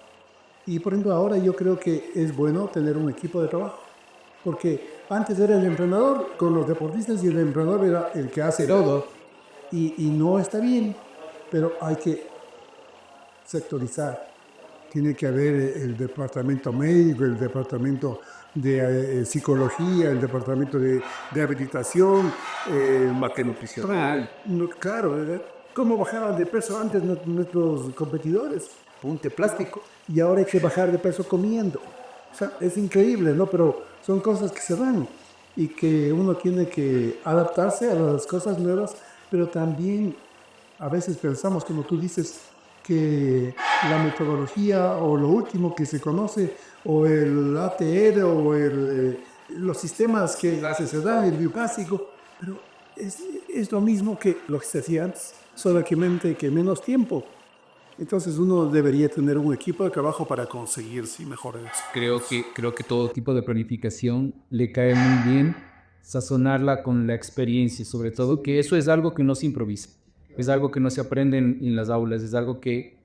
Y por ejemplo, ahora yo creo que es bueno tener un equipo de trabajo, porque antes era el entrenador con los deportistas y el entrenador era el que hace todo. Y no está bien, pero hay que sectorizar. Tiene que haber el departamento médico, el departamento de psicología, el departamento de rehabilitación, Macronutrición. claro, ¿cómo bajaban de peso antes nuestros competidores? Punte plástico. Y ahora hay que bajar de peso comiendo. O sea, es increíble, ¿no? Pero son cosas que se dan y que uno tiene que adaptarse a las cosas nuevas, pero también a veces pensamos, como tú dices, que la metodología o lo último que se conoce, o el ATR o los sistemas que se dan, el bioclásico, pero es lo mismo que lo que se hacía antes, solamente que menos tiempo. Entonces uno debería tener un equipo de trabajo para conseguir sí, mejores. Creo que todo tipo de planificación le cae muy bien sazonarla con la experiencia, sobre todo que eso es algo que no se improvisa, es algo que no se aprende en las aulas, es algo que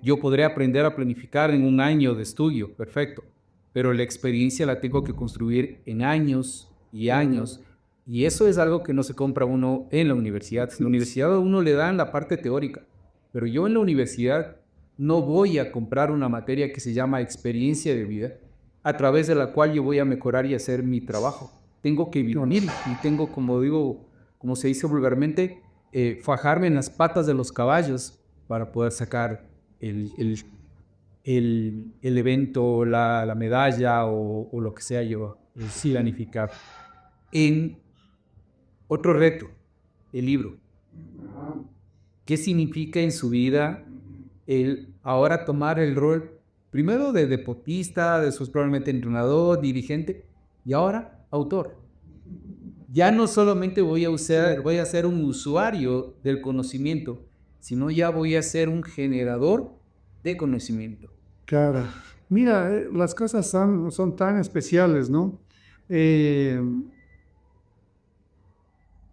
yo podré aprender a planificar en un año de estudio, perfecto, pero la experiencia la tengo que construir en años y años, y eso es algo que no se compra uno en la universidad. En la universidad a uno le dan la parte teórica, pero yo en la universidad no voy a comprar una materia que se llama experiencia de vida, a través de la cual yo voy a mejorar y hacer mi trabajo. Tengo que vivir y tengo, como digo, como se dice vulgarmente, fajarme en las patas de los caballos para poder sacar el evento, la medalla o lo que sea yo sí planificar. En otro reto, el libro. ¿Qué significa en su vida el ahora tomar el rol primero de deportista, después probablemente entrenador, dirigente y ahora autor? Ya no solamente voy a ser un usuario del conocimiento, sino ya voy a ser un generador de conocimiento. Claro. Mira, las cosas son tan especiales, ¿no?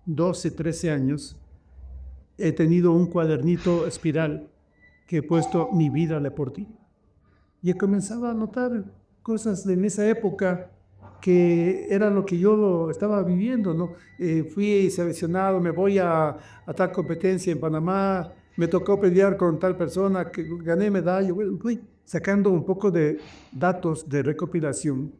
12, 13 años he tenido un cuadernito espiral que he puesto mi vida le por ti. Y he comenzado a notar cosas en esa época que era lo que yo estaba viviendo, ¿no? Fui seleccionado, me voy a tal competencia en Panamá, me tocó pelear con tal persona, que gané medalla, bueno, fui sacando un poco de datos de recopilación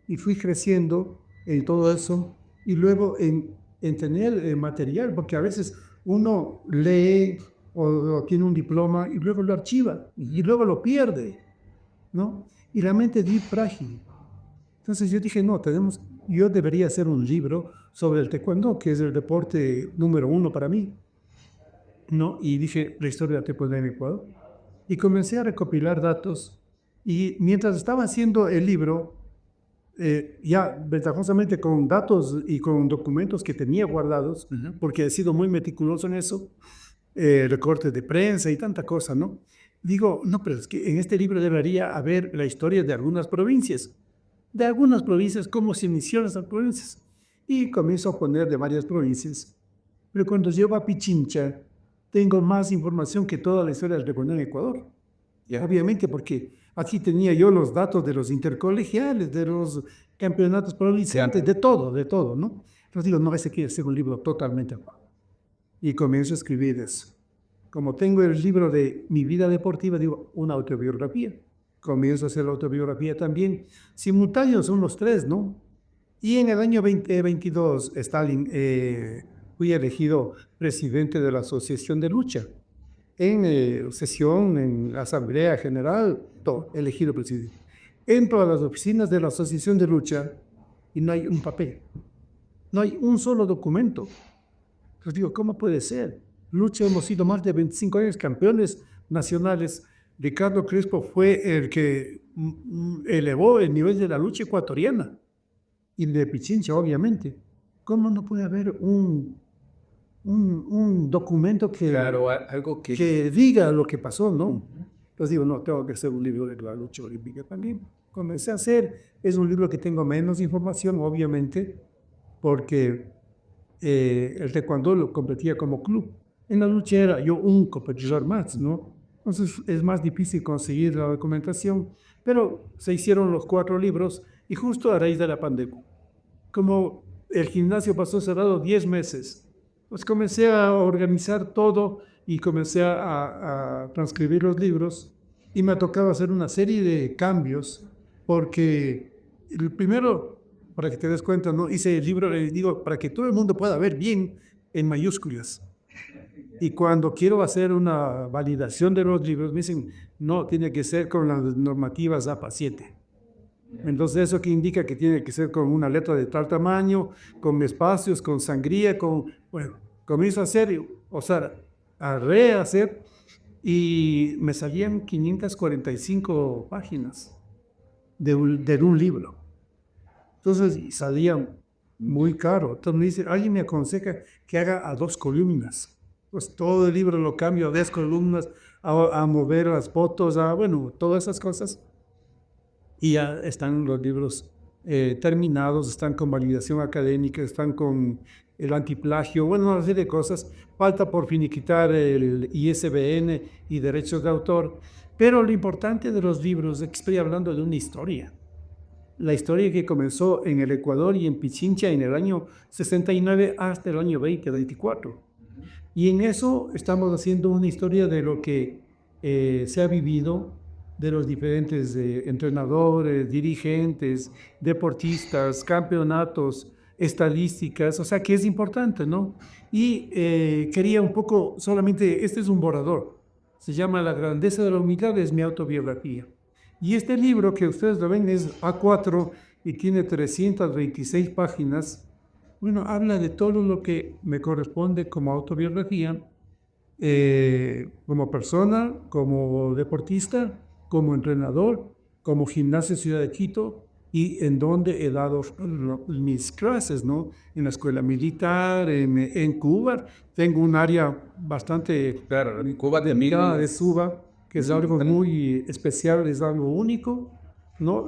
y fui creciendo en todo eso y luego en tener material, porque a veces uno lee o tiene un diploma y luego lo archiva y luego lo pierde, ¿no? Y la mente es muy frágil. Entonces yo dije, no, yo debería hacer un libro sobre el taekwondo, que es el deporte número 1 para mí, ¿no? Y dije, la historia del taekwondo en Ecuador. Y comencé a recopilar datos y mientras estaba haciendo el libro, ya ventajosamente con datos y con documentos que tenía guardados, porque he sido muy meticuloso en eso, recortes de prensa y tanta cosa, ¿no? Digo, no, pero es que en este libro debería haber la historia de algunas provincias, cómo se inició esas provincias. Y comienzo a poner de varias provincias. pero cuando llego a Pichincha, tengo más información que toda la historia del taekwondo en Ecuador. Obviamente, porque aquí tenía yo los datos de los intercolegiales, de los campeonatos provinciales, de todo, ¿no? Entonces digo, no, ese quiere ser un libro totalmente aparte. Y comienzo a escribir eso. Como tengo el libro de mi vida deportiva, digo, una autobiografía. Comienzo a hacer la autobiografía también. Simultáneos son los tres, ¿no? Y en el año 2022, Stalin, fui elegido presidente de la Asociación de Lucha. En sesión, en Asamblea General, todo, elegido presidente. Entro a las oficinas de la Asociación de Lucha y no hay un papel. No hay un solo documento. Entonces digo, ¿cómo puede ser? Lucha, hemos sido más de 25 años campeones nacionales. Ricardo Crespo fue el que elevó el nivel de la lucha ecuatoriana y de Pichincha, obviamente. ¿Cómo no puede haber un documento que, Claro, algo que diga lo que pasó, ¿no? Entonces digo, no, tengo que hacer un libro de la lucha olímpica también. Comencé a hacer, es un libro que tengo menos información, obviamente, porque el taekwondo lo competía como club. En la lucha era yo un competidor más, ¿no? Entonces es más difícil conseguir la documentación, pero se hicieron los 4 libros y justo a raíz de la pandemia. Como el gimnasio pasó cerrado 10 meses, pues comencé a organizar todo y comencé a transcribir los libros y me ha tocado hacer una serie de cambios porque el primero, para que te des cuenta, ¿no? Hice el libro, digo, para que todo el mundo pueda ver bien en mayúsculas. Y cuando quiero hacer una validación de los libros, me dicen, no, tiene que ser con las normativas APA 7. Entonces, ¿eso que indica? Que tiene que ser con una letra de tal tamaño, con espacios, con sangría, bueno, comienzo a hacer, o sea, a rehacer, y me salían 545 páginas de un libro. Entonces, salían muy caro. Entonces me dice, alguien me aconseja que haga a 2 columnas. Pues todo el libro lo cambio a 10 columnas, a mover las fotos, bueno, todas esas cosas. Y ya están los libros terminados, están con validación académica, están con el antiplagio, bueno, una serie de cosas. Falta por finiquitar el ISBN y derechos de autor. Pero lo importante de los libros es que estoy hablando de una historia. La historia que comenzó en el Ecuador y en Pichincha en el año 69 hasta el año 2024. Y en eso estamos haciendo una historia de lo que se ha vivido, de los diferentes entrenadores, dirigentes, deportistas, campeonatos, estadísticas, o sea que es importante, ¿no? Y quería un poco, solamente, este es un borrador, se llama La grandeza de la humildad, es mi autobiografía. Y este libro que ustedes lo ven es A4 y tiene 326 páginas. Bueno, habla de todo lo que me corresponde como autobiografía, como persona, como deportista, como entrenador, como Gimnasia Ciudad de Quito y en donde he dado mis clases, ¿no? En la escuela militar, en Cuba. Tengo un área bastante... Claro, en Cuba de de Suba, que es algo muy especial, es algo único, ¿no?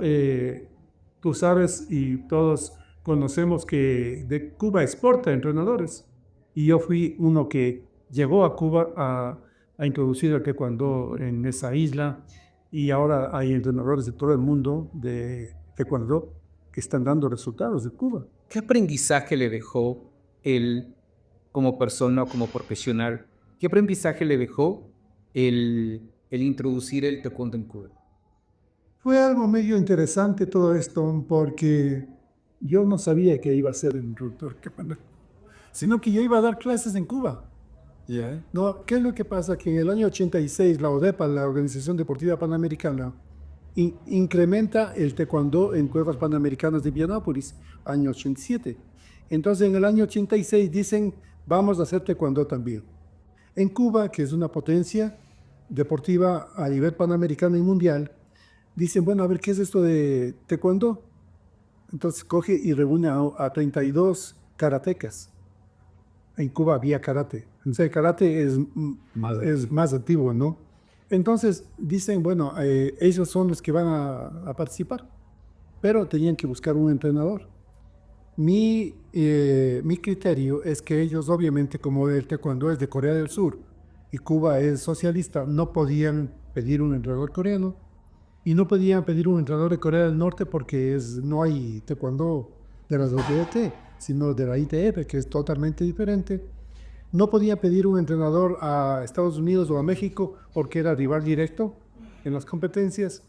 Tú sabes y todos conocemos que de Cuba exporta entrenadores. Y yo fui uno que llegó a Cuba a introducir el taekwondo en esa isla. Y ahora hay entrenadores de todo el mundo de taekwondo que están dando resultados de Cuba. ¿Qué aprendizaje le dejó él como persona o como profesional? ¿Qué aprendizaje le dejó el introducir el taekwondo en Cuba? Fue algo medio interesante todo esto porque yo no sabía que iba a ser el instructor, sino que yo iba a dar clases en Cuba. Yeah. No, ¿qué es lo que pasa? Que en el año 86 la ODEPA, la Organización Deportiva Panamericana, incrementa el taekwondo en Juegos Panamericanos de Indianápolis, año 87. Entonces en el año 86 dicen, vamos a hacer taekwondo también. En Cuba, que es una potencia deportiva a nivel panamericano y mundial, dicen, bueno, a ver, ¿qué es esto de taekwondo? Entonces coge y reúne a 32 karatecas. En Cuba había karate. Entonces el karate es más antiguo, ¿no? Entonces dicen, bueno, ellos son los que van a participar, pero tenían que buscar un entrenador. mi criterio es que ellos, obviamente, como el taekwondo es de Corea del Sur y Cuba es socialista, no podían pedir un entrenador coreano y no podían pedir un entrenador de Corea del Norte porque no hay taekwondo de la WT, sino de la ITF, que es totalmente diferente. No podía pedir un entrenador a Estados Unidos o a México porque era rival directo en las competencias.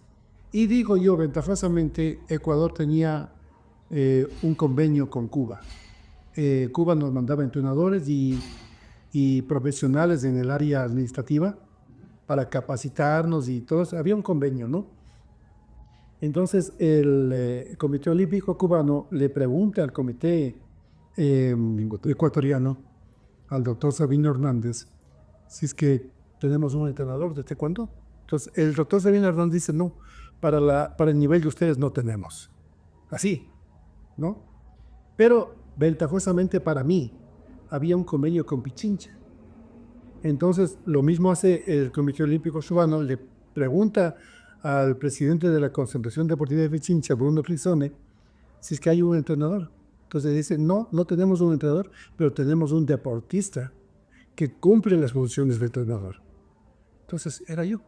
Y digo yo, ventajosamente, Ecuador tenía un convenio con Cuba. Cuba nos mandaba entrenadores y profesionales en el área administrativa para capacitarnos y todo eso. Había un convenio, ¿no? Entonces el Comité Olímpico Cubano le pregunta al comité ecuatoriano, al doctor Sabino Hernández, si es que tenemos un entrenador de taekwondo. Entonces el doctor Sabino Hernández dice, no, para el nivel de ustedes no tenemos. Así, ¿no? Pero ventajosamente para mí había un convenio con Pichincha. Entonces lo mismo hace el Comité Olímpico Cubano, le pregunta al presidente de la Concentración Deportiva de Pichincha, Bruno Frisone, si es que hay un entrenador. Entonces dice, no, no tenemos un entrenador, pero tenemos un deportista que cumple las funciones de entrenador. Entonces era yo,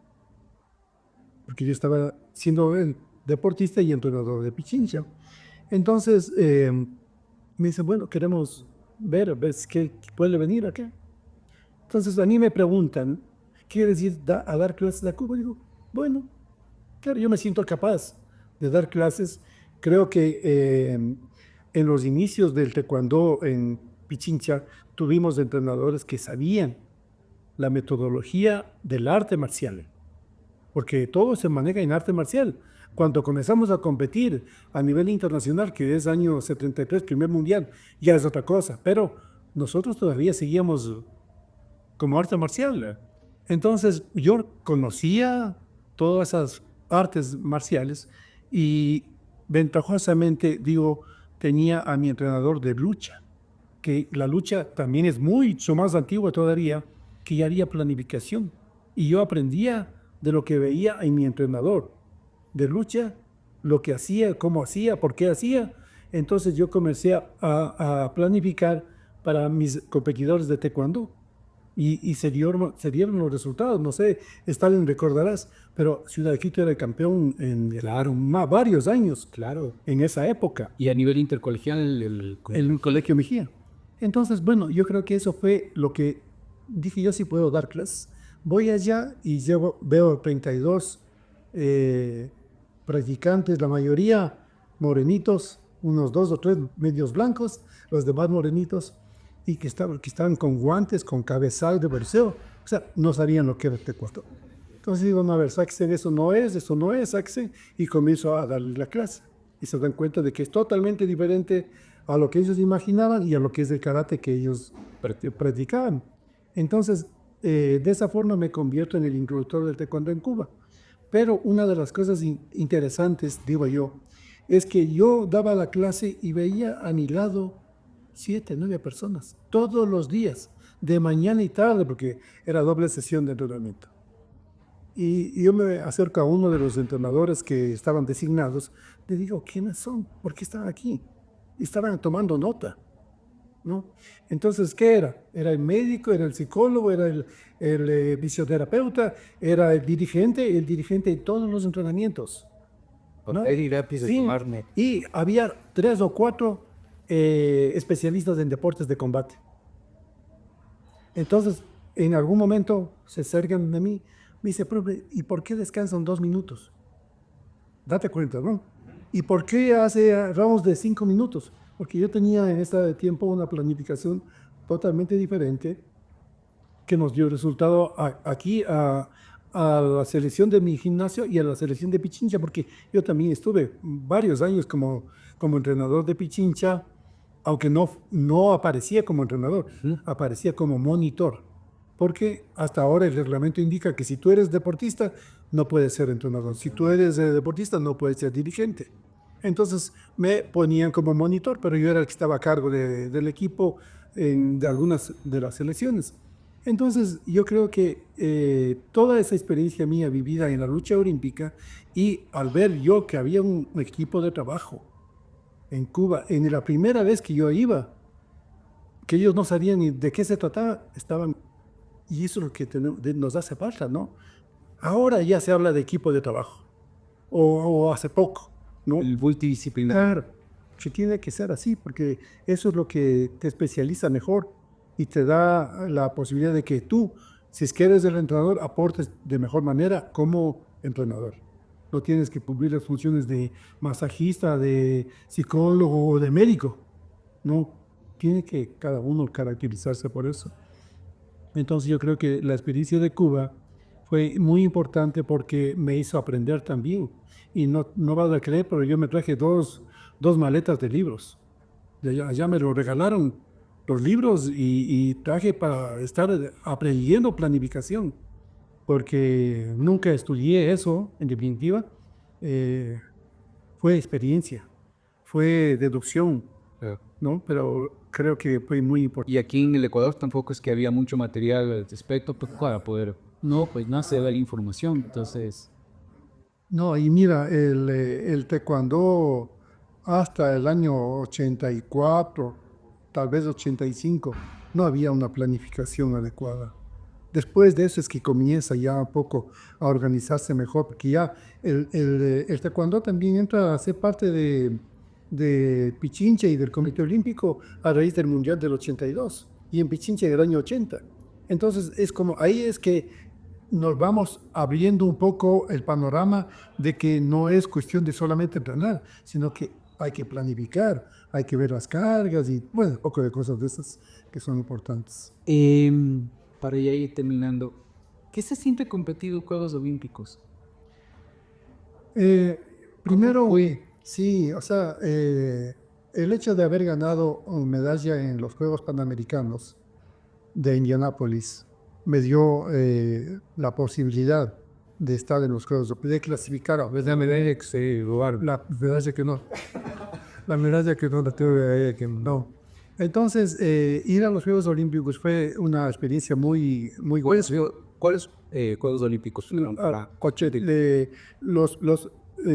porque yo estaba siendo el deportista y entrenador de Pichincha. Entonces me dice, bueno, queremos ver, ¿ves qué puede venir acá? Entonces a mí me preguntan, ¿quieres ir a dar clases a Cuba? Y digo, bueno, claro, yo me siento capaz de dar clases. Creo que en los inicios del taekwondo en Pichincha tuvimos entrenadores que sabían la metodología del arte marcial, porque todo se maneja en arte marcial. Cuando comenzamos a competir a nivel internacional, que es año 73, primer mundial, ya es otra cosa, pero nosotros todavía seguíamos como arte marcial. Entonces yo conocía todas esas artes marciales y ventajosamente, digo, tenía a mi entrenador de lucha, que la lucha también es mucho más antigua todavía, que ya había planificación. Y yo aprendía de lo que veía en mi entrenador de lucha, lo que hacía, cómo hacía, por qué hacía. Entonces yo comencé a planificar para mis competidores de taekwondo. Y se dieron los resultados. No sé, Stalin recordarás, pero Ciudad de Quito era el campeón en varios años. Claro. En esa época. Y a nivel intercolegial, El Colegio Mejía. Entonces, bueno, yo creo que eso fue lo que dije, yo sí puedo dar clases. Voy allá y veo 32 practicantes, la mayoría morenitos, unos 2 o 3 medios blancos, los demás morenitos, y que estaban con guantes, con cabezal de boxeo. O sea, no sabían lo que era taekwondo. Entonces digo, no, a ver, sáquense, eso no es, sáquense, y comienzo a darle la clase. Y se dan cuenta de que es totalmente diferente a lo que ellos imaginaban y a lo que es el karate que ellos practicaban. Entonces, de esa forma me convierto en el introductor del taekwondo en Cuba. Pero una de las cosas interesantes, digo yo, es que yo daba la clase y veía a mi lado 7, 9 personas, todos los días, de mañana y tarde, porque era doble sesión de entrenamiento. Y yo me acerco a uno de los entrenadores que estaban designados, le digo, ¿quiénes son? ¿Por qué están aquí? Y estaban tomando nota, ¿no? Entonces, ¿qué era? Era el médico, era el psicólogo, era el fisioterapeuta, era el dirigente de todos los entrenamientos, ¿no? Sí, y había 3 o 4 especialistas en deportes de combate. Entonces, en algún momento se acercan de mí, me dice, profe, ¿y por qué descansan 2 minutos? Date cuenta, ¿no? ¿Y por qué hace rounds de 5 minutos? Porque yo tenía en este tiempo una planificación totalmente diferente que nos dio resultado aquí a la selección de mi gimnasio y a la selección de Pichincha, porque yo también estuve varios años como entrenador de Pichincha, aunque no aparecía como entrenador, aparecía como monitor, porque hasta ahora el reglamento indica que si tú eres deportista, no puedes ser entrenador. Si tú eres deportista, no puedes ser dirigente. Entonces me ponían como monitor, pero yo era el que estaba a cargo del equipo de algunas de las selecciones. Entonces yo creo que toda esa experiencia mía vivida en la lucha olímpica y al ver yo que había un equipo de trabajo en Cuba, en la primera vez que yo iba, que ellos no sabían ni de qué se trataba, estaban, y eso es lo que nos hace falta, ¿no? Ahora ya se habla de equipo de trabajo, o hace poco, ¿no? El multidisciplinar. Claro, que tiene que ser así, porque eso es lo que te especializa mejor y te da la posibilidad de que tú, si es que eres el entrenador, aportes de mejor manera como entrenador. No tienes que cumplir las funciones de masajista, de psicólogo o de médico. No, tiene que cada uno caracterizarse por eso. Entonces yo creo que la experiencia de Cuba fue muy importante porque me hizo aprender también. Y no vas a creer, pero yo me traje dos maletas de libros. Allá me lo regalaron los libros y traje para estar aprendiendo planificación, porque nunca estudié eso, en definitiva. Eh, Fue experiencia, fue deducción, ¿no? Pero creo que fue muy importante. Y aquí en el Ecuador tampoco es que había mucho material al respecto para poder, no, pues no se da la información. Entonces, No, y mira, el taekwondo hasta el año 84, tal vez 85, no había una planificación adecuada. Después de eso es que comienza ya un poco a organizarse mejor, porque ya el taekwondo también entra a ser parte de Pichinche y del Comité Olímpico a raíz del Mundial del 82 y en Pichinche del año 80. Entonces es como, ahí es que nos vamos abriendo un poco el panorama de que no es cuestión de solamente entrenar, sino que hay que planificar, hay que ver las cargas y, bueno, un poco de cosas de esas que son importantes. para ya ir terminando, ¿qué se siente competir en Juegos Olímpicos? Primero, sí, o sea, el hecho de haber ganado una medalla en los Juegos Panamericanos de Indianápolis me dio la posibilidad de estar en los Juegos, de clasificar a la medalla que se la medalla que no, la medalla que no la tuve, que no. Entonces, ir a los Juegos Olímpicos fue una experiencia muy, muy buena. ¿Cuáles Juegos Olímpicos? En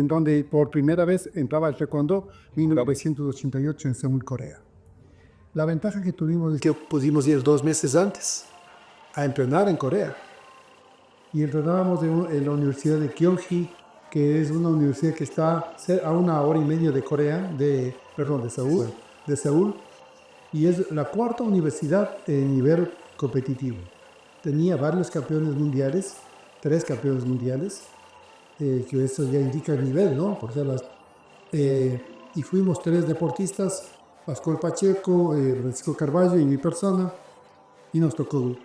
donde por primera vez entraba el taekwondo, 1988 en Seúl, Corea. La ventaja que tuvimos es que pudimos ir 2 meses antes a entrenar en Corea. Y entrenábamos en la Universidad de Gyeonggi, que es una universidad que está a 1 hora y media de Corea, de Seúl, y es la 4ª universidad en nivel competitivo. Tenía varios campeones mundiales, 3 campeones mundiales, que eso ya indica el nivel, ¿no? Y fuimos 3 deportistas, Pascual Pacheco, Francisco Carballo y mi persona, y nos tocó.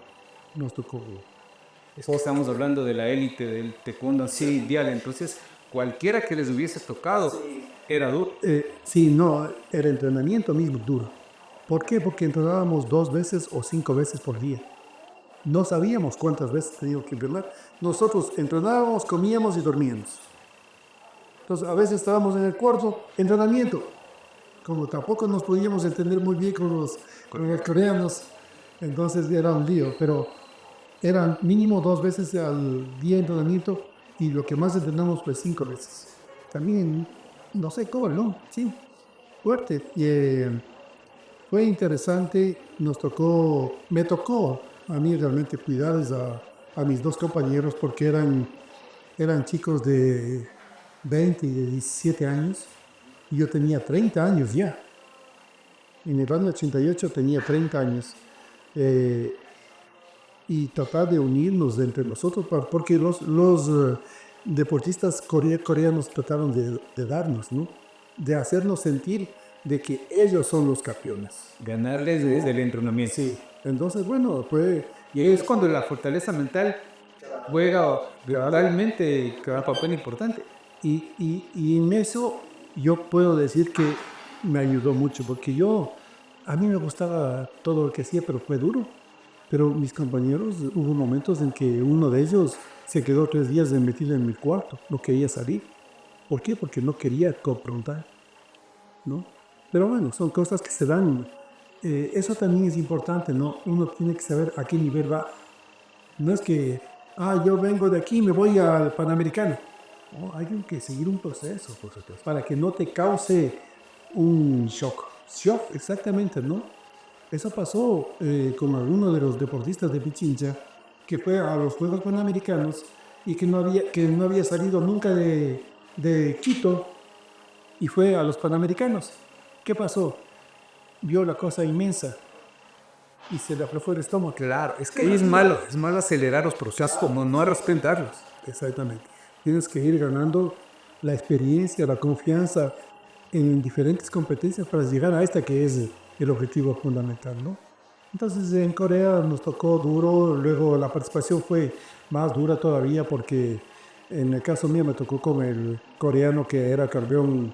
Estamos hablando de la élite del taekwondo así mundial, entonces cualquiera que les hubiese tocado era duro. Sí, no, era entrenamiento mismo duro. ¿Por qué? Porque entrenábamos 2 veces o 5 veces por día. No sabíamos cuántas veces teníamos que entrenar. Nosotros entrenábamos, comíamos y dormíamos. Entonces, a veces estábamos en el cuarto, entrenamiento. Como tampoco nos podíamos entender muy bien con los coreanos, entonces era un lío, pero eran mínimo 2 veces al día de entrenamiento y lo que más entrenamos fue 5 veces. También, no sé cómo, ¿no? Sí, fuerte. Y, fue interesante, me tocó a mí realmente cuidarles a mis 2 compañeros porque eran chicos de 20 y de 17 años y yo tenía 30 años ya. En el año 88 tenía 30 años. Y tratar de unirnos entre nosotros, porque los deportistas coreanos trataron de darnos, ¿no? De hacernos sentir de que ellos son los campeones. Ganarles desde el entrenamiento. Sí, entonces, bueno, y ahí es cuando la fortaleza mental juega realmente un papel importante. Y en eso yo puedo decir que me ayudó mucho, porque a mí me gustaba todo lo que hacía, pero fue duro. Pero mis compañeros, hubo momentos en que uno de ellos se quedó 3 días metido en mi cuarto, no quería salir. ¿Por qué? Porque no quería confrontar, ¿no? Pero bueno, son cosas que se dan. Eso también es importante, ¿no? Uno tiene que saber a qué nivel va. No es que, yo vengo de aquí y me voy al Panamericano. No, hay que seguir un proceso, para que no te cause un shock. Shock, exactamente, ¿no? Eso pasó con alguno de los deportistas de Pichincha que fue a los Juegos Panamericanos y que no había salido nunca de Quito y fue a los Panamericanos. ¿Qué pasó? Vio la cosa inmensa y se le aflojó el estómago. Claro, es que ahí es malo acelerar los procesos, como no respetarlos. Exactamente. Tienes que ir ganando la experiencia, la confianza en diferentes competencias para llegar a esta que es el objetivo fundamental, ¿no? Entonces en Corea nos tocó duro, luego la participación fue más dura todavía porque en el caso mío me tocó con el coreano que era campeón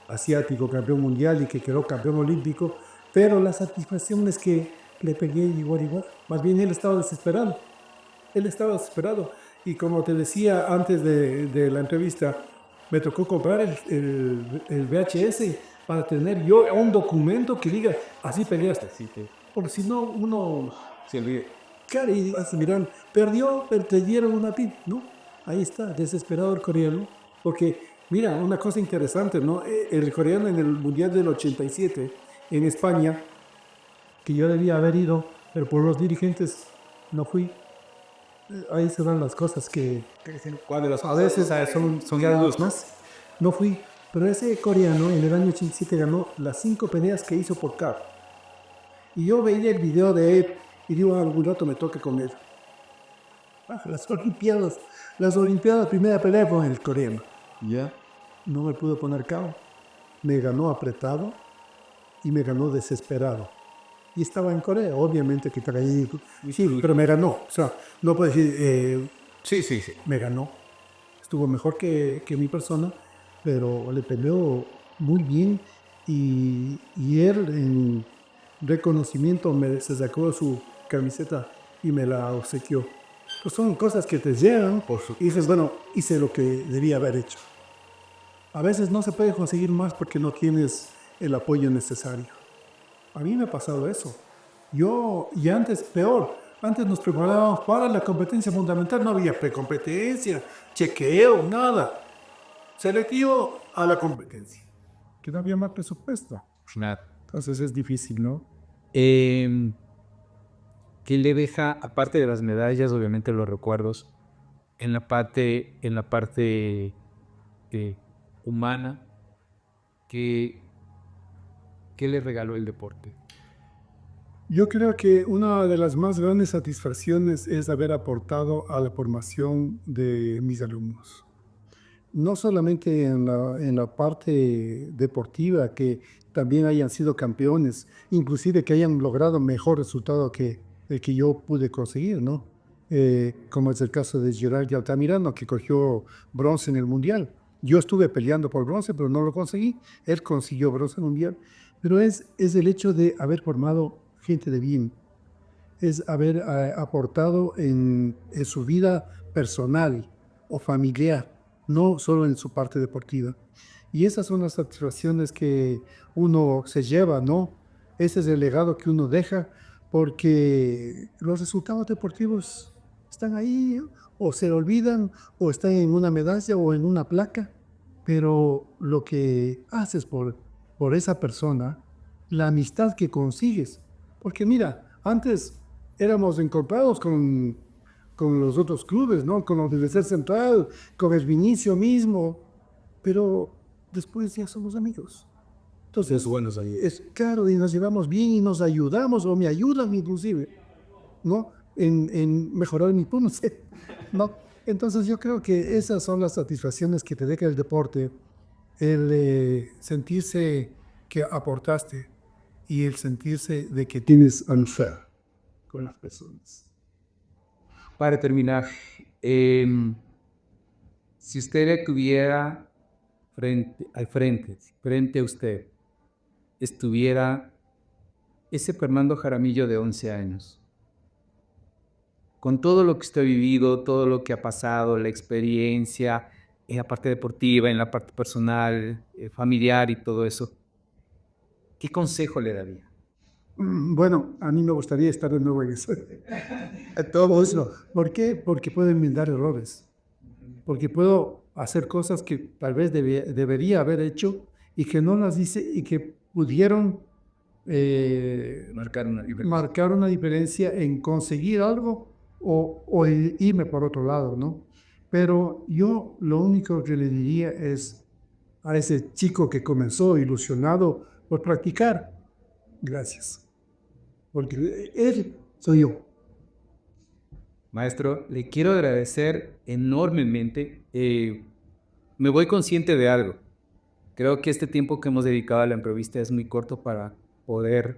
asiático, campeón mundial y que quedó campeón olímpico, pero la satisfacción es que le pegué igual igual. Más bien él estaba desesperado y como te decía antes de la entrevista, me tocó comprar el VHS para tener yo un documento que diga, así peleaste. Porque si no, uno Se olvide. claro, y miran, perdió, pero te dieron una pin, ¿no? Ahí está, desesperado el coreano. Porque, mira, una cosa interesante, ¿no? El coreano en el Mundial del 87 en España, que yo debía haber ido, pero por los dirigentes no fui. Ahí se dan las cosas que Cuando los a veces son ya dos ¿no? más. No fui, pero ese coreano en el año 87 ganó las 5 peleas que hizo por KO. Y yo veía el video de él y digo, algún rato me toque con él. Las Olimpiadas, primera pelea fue en el coreano. Ya. No me pudo poner KO. Me ganó apretado y me ganó desesperado. Y estaba en Corea, obviamente que traí, sí, pero me ganó. O sea, no puedo decir, Sí. me ganó. Estuvo mejor que mi persona, pero le peleó muy bien y él en reconocimiento se sacó su camiseta y me la obsequió. Pues son cosas que te llegan y dices, bueno, hice lo que debía haber hecho. A veces no se puede conseguir más porque no tienes el apoyo necesario. A mí me ha pasado eso. Y antes, peor, antes nos preparábamos para la competencia fundamental, no había precompetencia, chequeo, nada. Selectivo a la competencia. Que no había más presupuesto. Nada. Entonces es difícil, ¿no? ¿Qué le deja, aparte de las medallas, obviamente los recuerdos, en la parte humana, ¿qué le regaló el deporte? Yo creo que una de las más grandes satisfacciones es haber aportado a la formación de mis alumnos. No solamente en la parte deportiva, que también hayan sido campeones, inclusive que hayan logrado mejor resultado que el que yo pude conseguir, ¿no? Como es el caso de Gerard Altamirano, que cogió bronce en el Mundial. Yo estuve peleando por bronce, pero no lo conseguí. Él consiguió bronce mundial. Pero es el hecho de haber formado gente de bien, es haber aportado en su vida personal o familiar, no solo en su parte deportiva. Y esas son las satisfacciones que uno se lleva, ¿no? Ese es el legado que uno deja, porque los resultados deportivos están ahí, o se olvidan, o están en una medalla o en una placa, pero lo que haces por esa persona, la amistad que consigues, porque mira, antes éramos incorporados con los otros clubes, ¿no? Con la Universidad Central, con el Vinicio mismo, pero después ya somos amigos. Entonces, buenos ahí. es claro, y nos llevamos bien y nos ayudamos, o me ayudan inclusive, ¿no? En mejorar mi punto, ¿no? Entonces yo creo que esas son las satisfacciones que te deja el deporte, el sentirse que aportaste y el sentirse de que tienes amistad con las personas. Para terminar, si usted le tuviera frente a usted, estuviera ese Fernando Jaramillo de 11 años, con todo lo que usted ha vivido, todo lo que ha pasado, la experiencia, en la parte deportiva, en la parte personal, familiar y todo eso, ¿qué consejo le daría? Bueno, a mí me gustaría estar de nuevo en eso. A todo eso. ¿Por qué? Porque puedo enmendar errores. Porque puedo hacer cosas que tal vez debería haber hecho y que no las hice y que pudieron marcar una diferencia en conseguir algo o irme por otro lado, ¿no? Pero yo lo único que le diría es a ese chico que comenzó ilusionado por practicar, gracias, porque él soy yo. Maestro, le quiero agradecer enormemente. Me voy consciente de algo. Creo que este tiempo que hemos dedicado a la entrevista es muy corto para poder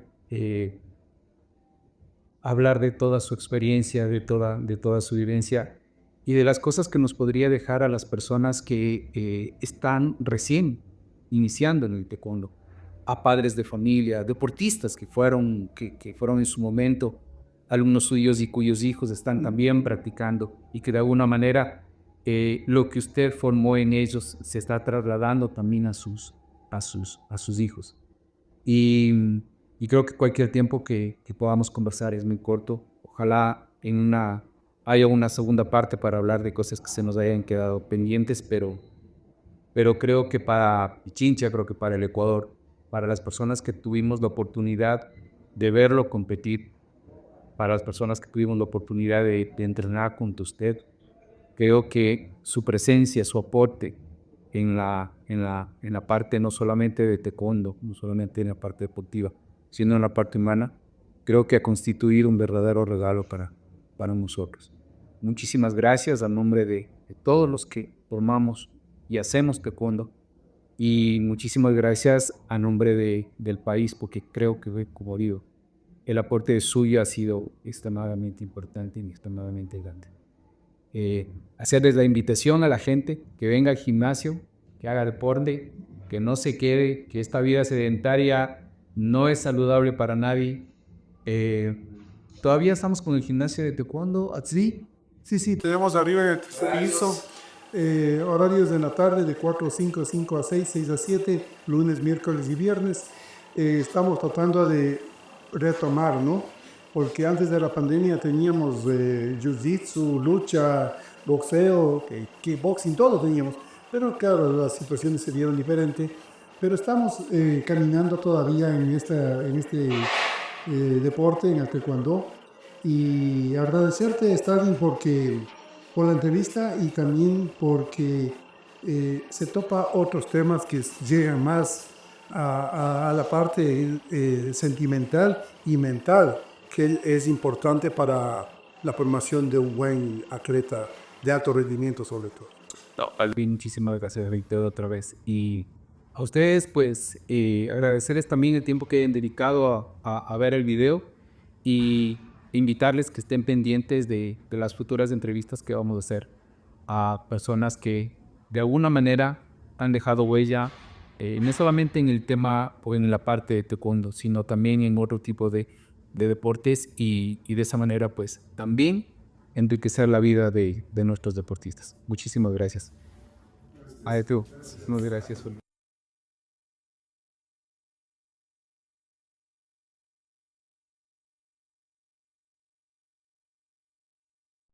hablar de toda su experiencia, de toda su vivencia y de las cosas que nos podría dejar a las personas que están recién iniciando en el taekwondo, a padres de familia, deportistas que fueron en su momento alumnos suyos y cuyos hijos están también practicando y que de alguna manera lo que usted formó en ellos se está trasladando también a sus hijos. Y creo que cualquier tiempo que podamos conversar es muy corto. Ojalá haya una segunda parte para hablar de cosas que se nos hayan quedado pendientes, pero creo que para Pichincha, creo que para el Ecuador, para las personas que tuvimos la oportunidad de verlo competir, para las personas que tuvimos la oportunidad de entrenar junto a usted, creo que su presencia, su aporte en la parte no solamente de taekwondo, no solamente en la parte deportiva, sino en la parte humana, creo que ha constituido un verdadero regalo para nosotros. Muchísimas gracias a nombre de todos los que formamos y hacemos taekwondo, y muchísimas gracias a nombre del país, porque creo que, como digo, el aporte suyo ha sido extremadamente importante y extremadamente grande. Hacerles la invitación a la gente que venga al gimnasio, que haga deporte, que no se quede, que esta vida sedentaria no es saludable para nadie. Todavía estamos con el gimnasio de taekwondo, ¿sí? Sí, tenemos arriba en el tercer piso horarios de la tarde de 4 a 5, 5 a 6, 6 a 7, lunes, miércoles y viernes. Estamos tratando de retomar, ¿no? Porque antes de la pandemia teníamos jiu-jitsu, lucha, boxeo, kickboxing, todo teníamos. Pero claro, las situaciones se dieron diferentes. Pero estamos caminando todavía en este deporte, en el taekwondo. Y agradecerte, Stalin, por la entrevista y también porque se topa otros temas que llegan más a la parte sentimental y mental, que es importante para la formación de un buen atleta de alto rendimiento sobre todo. Muchísimas gracias, Víctor, otra vez. Y a ustedes, pues, agradecerles también el tiempo que hayan dedicado a ver el video y invitarles que estén pendientes de las futuras entrevistas que vamos a hacer a personas que de alguna manera han dejado huella, no solamente en el tema o en la parte de taekwondo, sino también en otro tipo de deportes y de esa manera pues también enriquecer la vida de nuestros deportistas. Muchísimas gracias. Muchísimas gracias.